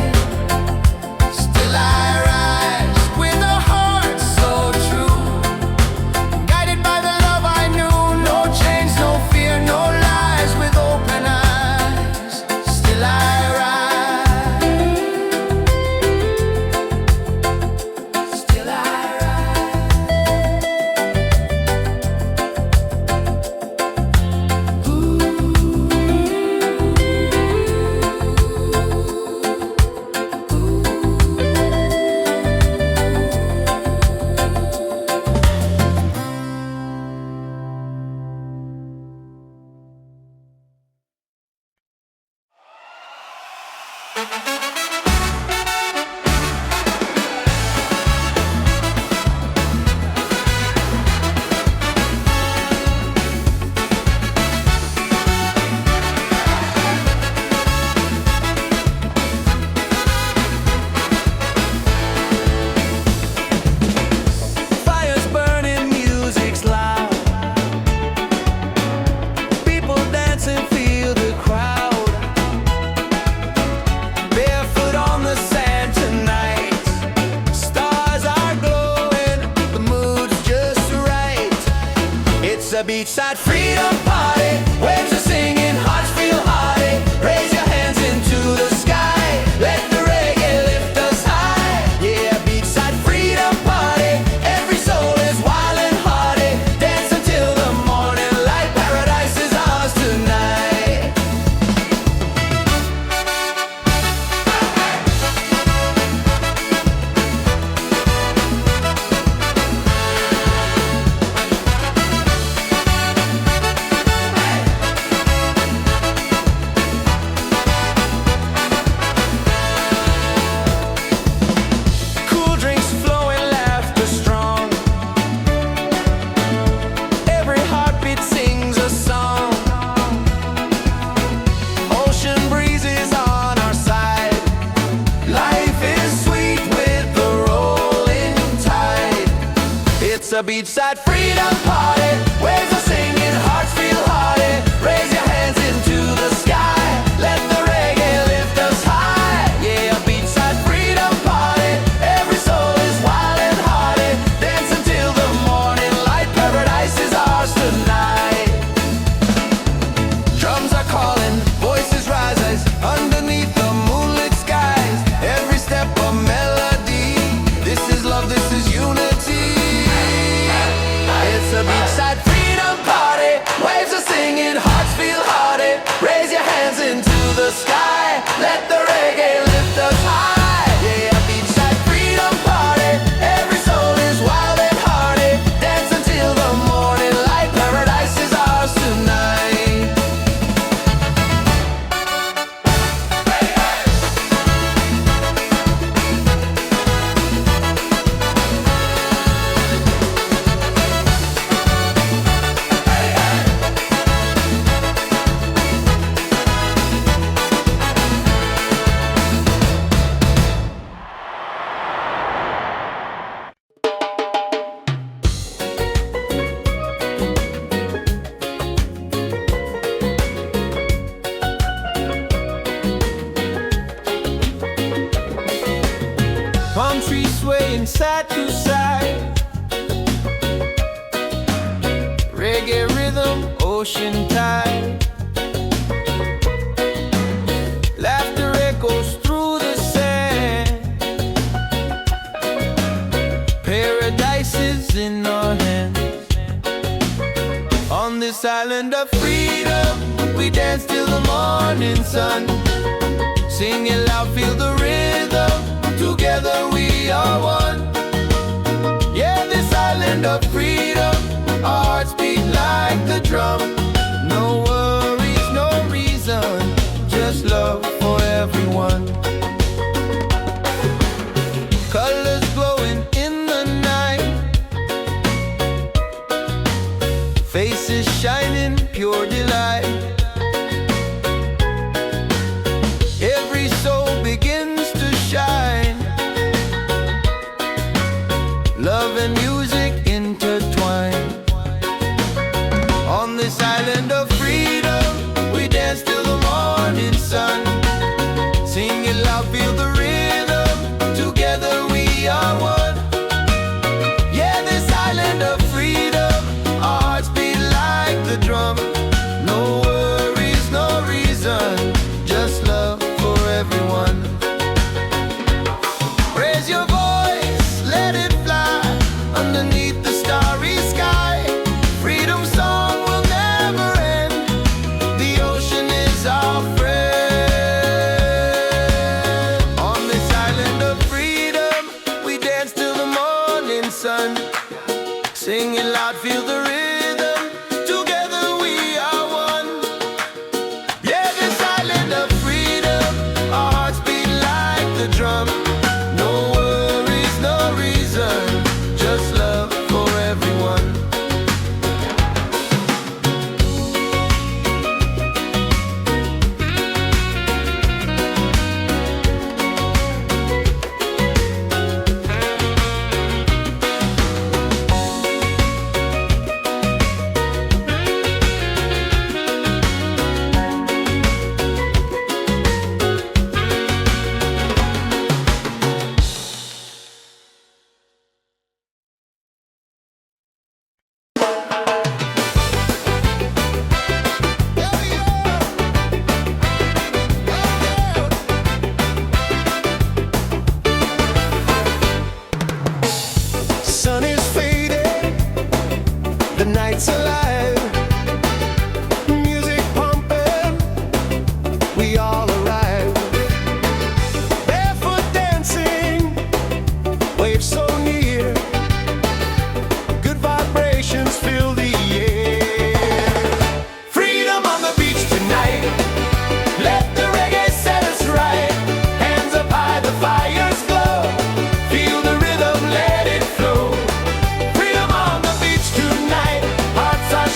Speaker 1: Still I rise with a heart so true, guided by the love I knew. No chains, no fear, no lies, with open eyes. Still I rise. Still I Fire's burning, music's loud. People dancing, feel the crowd. Barefoot on the sand tonight. Stars are glowing, the mood's just right. It's a beachside freedom party. Waves are singing, hearts feel hearty. Raise your hands into the sky. Let the reggae lift us high. Yeah, beachside freedom party. Every soul is wild and hearty. Dance until the morning light. Paradise is ours tonight. a beachside freedom party. Waves are singing, hearts feel hearty. Raise your hands into the sky. Let the reggae lift us high. Yeah, a beachside freedom party. Every soul is wild and hearty. Dance until the morning light. Paradise is ours tonight. Drums are calling, voices rise underneath the moonlit skies. Every step a melody. This is love, this is unity. It's a beachside freedom party. Waves are singing, hearts feel hearty. Raise your hands into the sky. Let the reggae lift us high. Yeah, a beachside freedom party. Every soul is wild and hearty. Dance until the morning light. Paradise is ours tonight.
Speaker 2: Palm trees swaying side to side. Reggae rhythm, ocean tide. Laughter echoes through the sand. Paradise is in our hands. On this island of freedom, we dance till the morning sun. Sing it loud, feel the rhythm. Together we are one. Yeah, this island of freedom. Our hearts beat like the drum. No worries, no reason. Just love for everyone. Colors glowing in the night. Faces shining, pure delight. Every soul begins to shine. Love and music intertwine. On this island of freedom, we dance till the morning sun. Sing it loud, feel the rhythm. Together we are one. Yeah, this island of freedom. Our hearts beat like the drum. No worries, no reason. Just love for everyone. Raise your voice, let it fly underneath the starry sky. Freedom song will never end. The ocean is our friend. On this island of freedom, we dance till the morning sun. Sing it loud, feel the rhythm. Together we are one. Yeah, this island of freedom. Our hearts beat like the drum. No worries, no reason. Just love for everyone.
Speaker 1: Sun is fading, the night's alive. Music pumping, we all arrive. Barefoot dancing, waves so near. Good vibrations fill the air. Freedom on the beach tonight. Let the reggae set us right. Hands up high, the fire's glow. Feel the rhythm, let it flow. Freedom on the beach tonight. Hearts are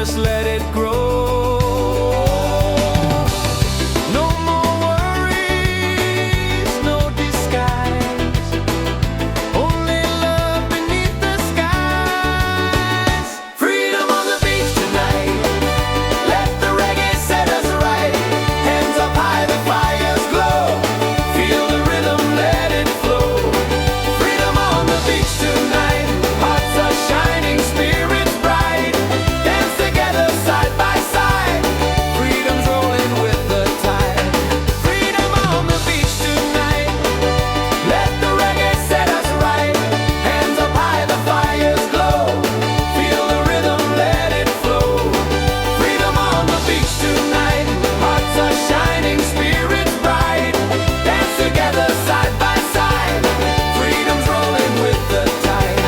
Speaker 2: just let it grow. No more worries, no disguise, only love beneath the skies. Freedom on the beach tonight, let the reggae set us right. Hands up high, the fires glow, feel the rhythm, let it flow. Freedom on the beach tonight, hearts are shining, spirits bright. Dance together side by side, freedom's rolling with the tide. Freedom on the beach tonight, let the reggae set us right. Hands up high, the fires glow, feel the rhythm, let it flow. Freedom on the beach tonight, hearts are shining, spirits bright. Dance together side by side, freedom's rolling with the tide.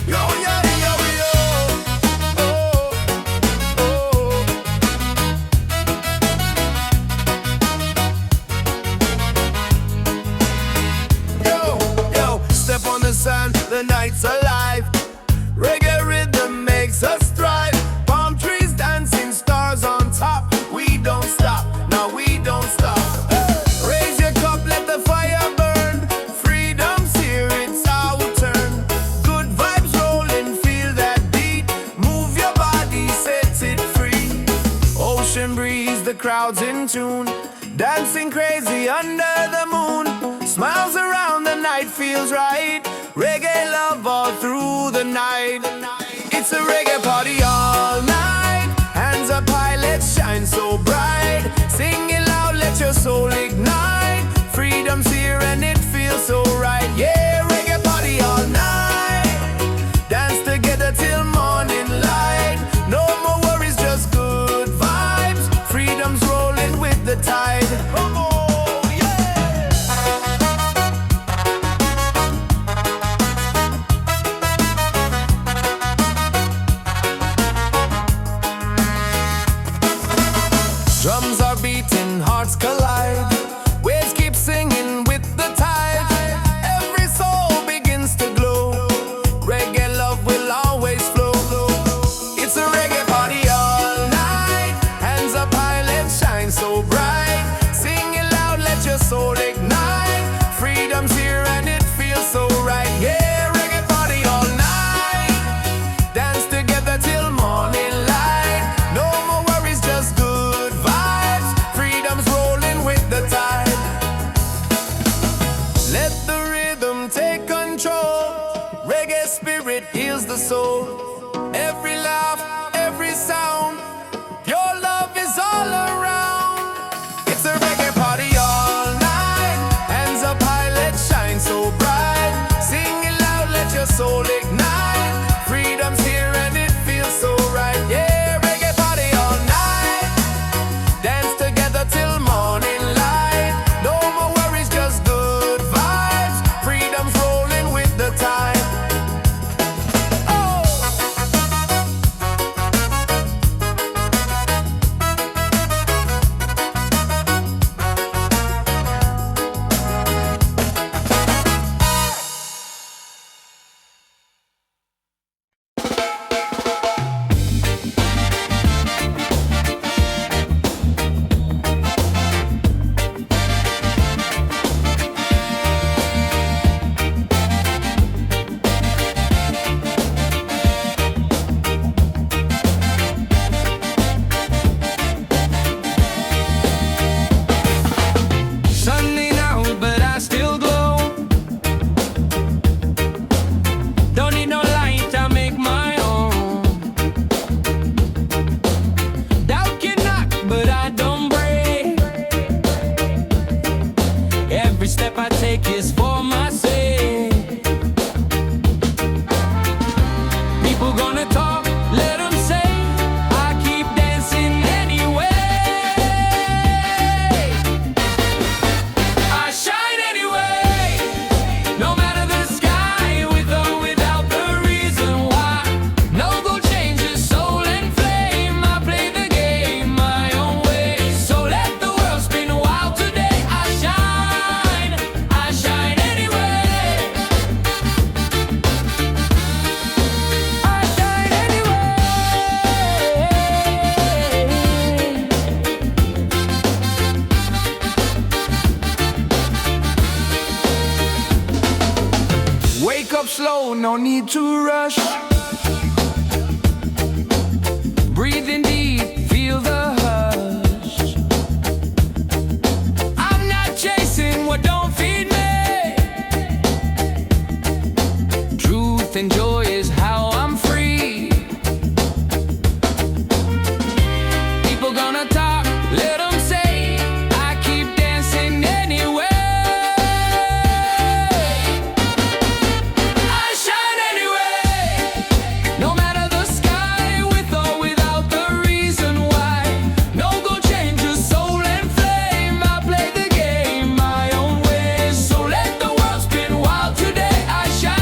Speaker 1: Yo, yo, yo, yo. Oh, oh. Yo, yo, step on the sand, the night's alive. Reggae rhythm makes us thrive. Palm trees dancing, stars on top. We don't stop, no, we don't stop. Raise your cup, let the fire burn. Freedom's here, it's our turn. Good vibes rolling, feel that beat. Move your body, set it free. Ocean breeze, the crowd's in tune. Dancing crazy under the moon. Smiles around, the night feels right. Reggae love all through the night. It's a reggae party all night. Hands up high, let's shine so bright. Sing it loud, let your soul ignite. Freedom's here and it feels so right. Yeah, reggae party all night. Dance together till morning light. No more worries, just good vibes. Freedom's rolling with the tide. Oh, yeah. Drums are beating, hearts collide. Waves keep singing with the tide. Every soul begins to glow. Reggae love will always flow. It's a reggae party all night. Hands up high, let's shine so bright. Sing it loud, let your soul ignite. Freedom's here and it feels so right. Yeah, reggae party all night. Dance together till morning light. No more worries, just good vibes. Freedom's rolling with the tide. Let the rhythm take control. Reggae spirit heals the soul. Every laugh, every sound, your love is all around. It's a reggae party all night. Hands up high, let's shine so bright. Sing it loud, let your soul ignite. Freedom's here and it feels so right. Yeah, reggae party all night. Dance together till morning light. No more worries, just good vibes. Freedom's rolling with the tide. Oh! Wake up slow, no need to rush. Breathe in deep, feel the hush. I'm not chasing what don't feed me. Truth and joy is how I'm free. People gonna talk, let them say. I keep dancing anyway. I shine anyway. No matter the sky, with or without the reason why. No go change your soul and flame. I play the game my own way. So let the world spin wild today. I shine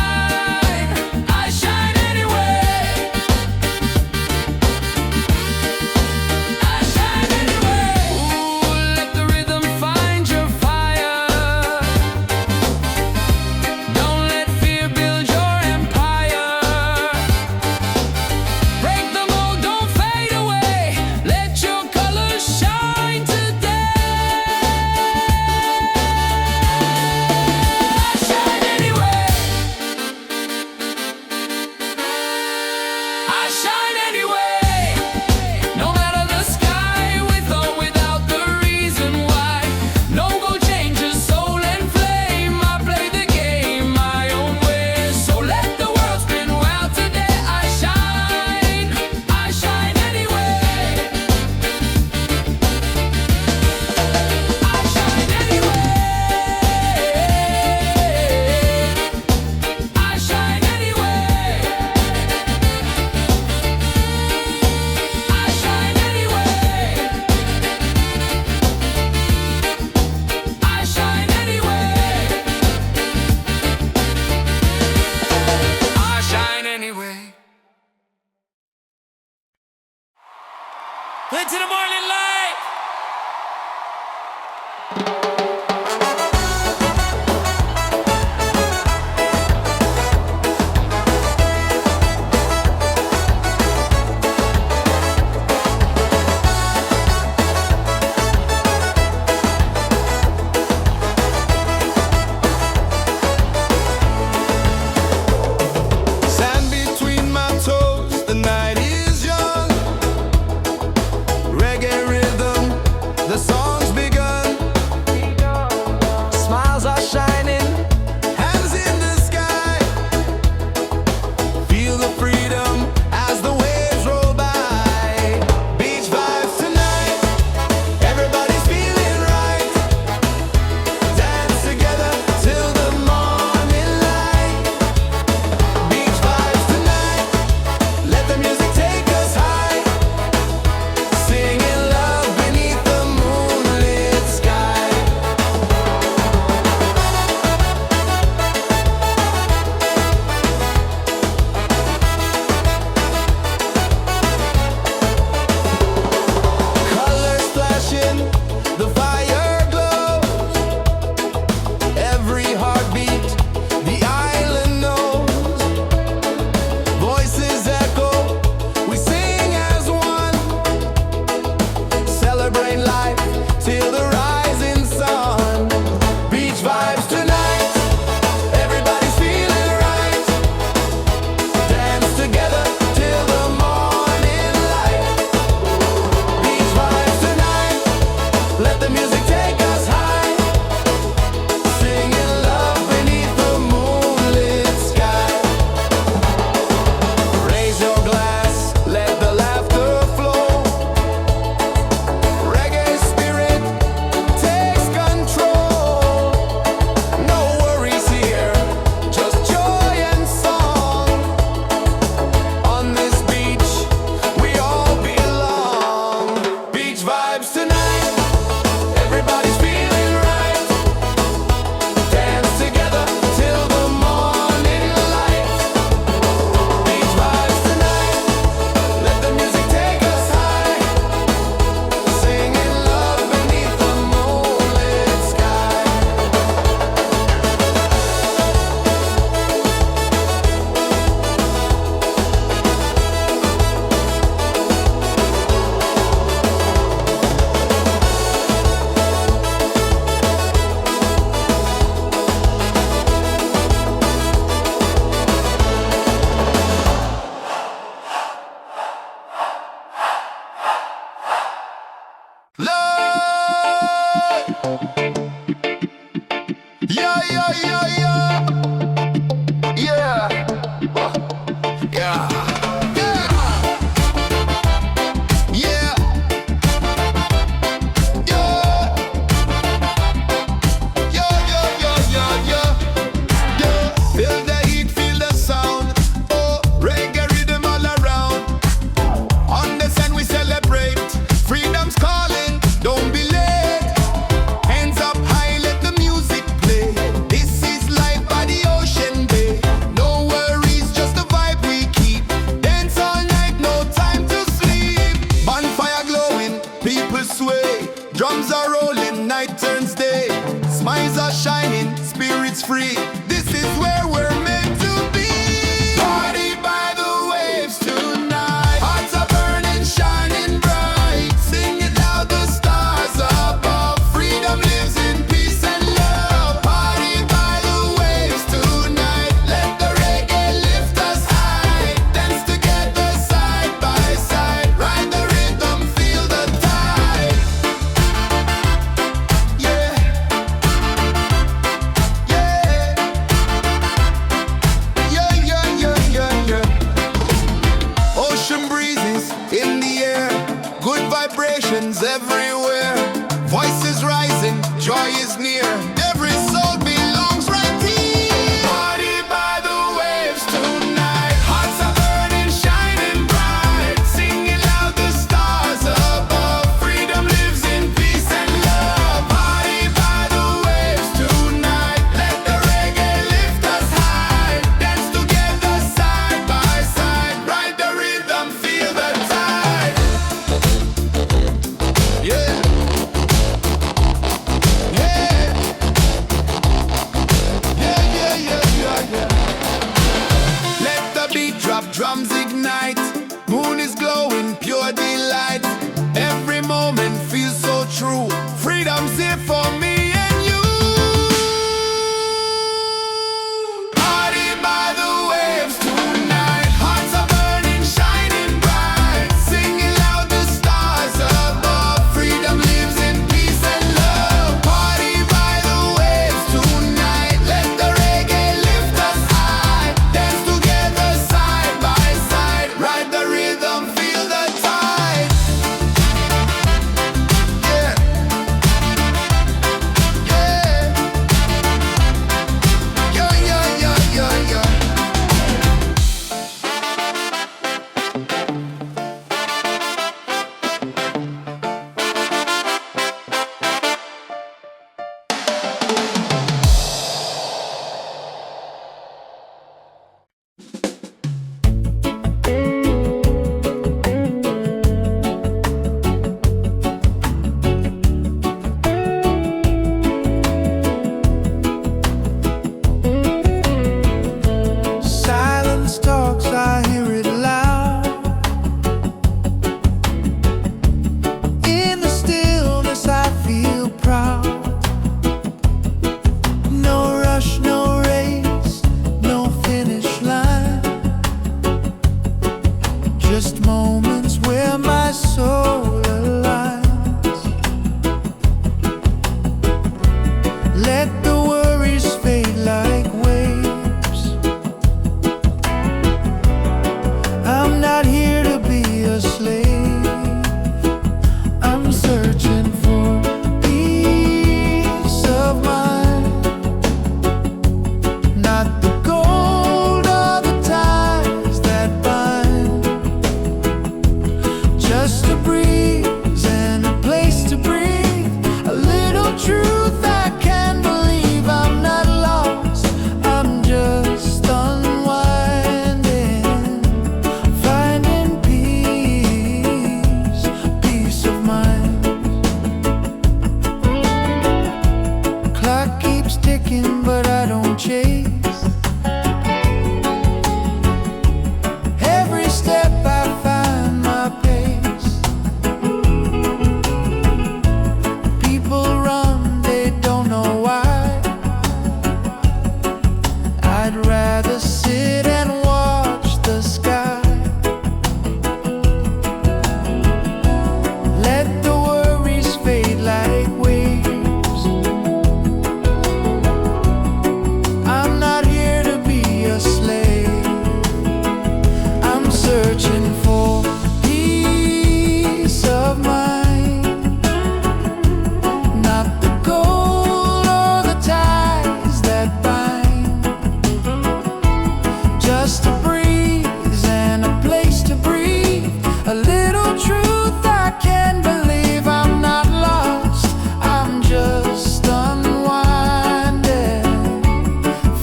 Speaker 1: Just a breeze and a place to breathe. A little truth I can't believe. I'm not lost, I'm just unwinding,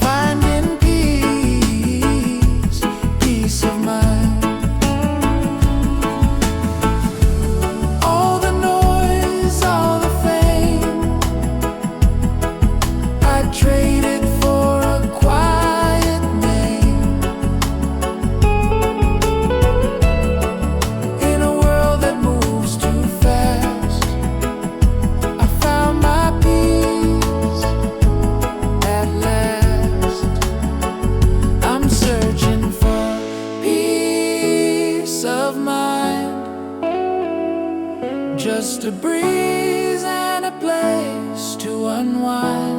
Speaker 1: finding peace, peace of mind. All the noise, all the fame, I traded for a quiet name. In a world that moves too fast, I found my peace at last. I'm searching for peace of mind. Just a breeze and a place to unwind.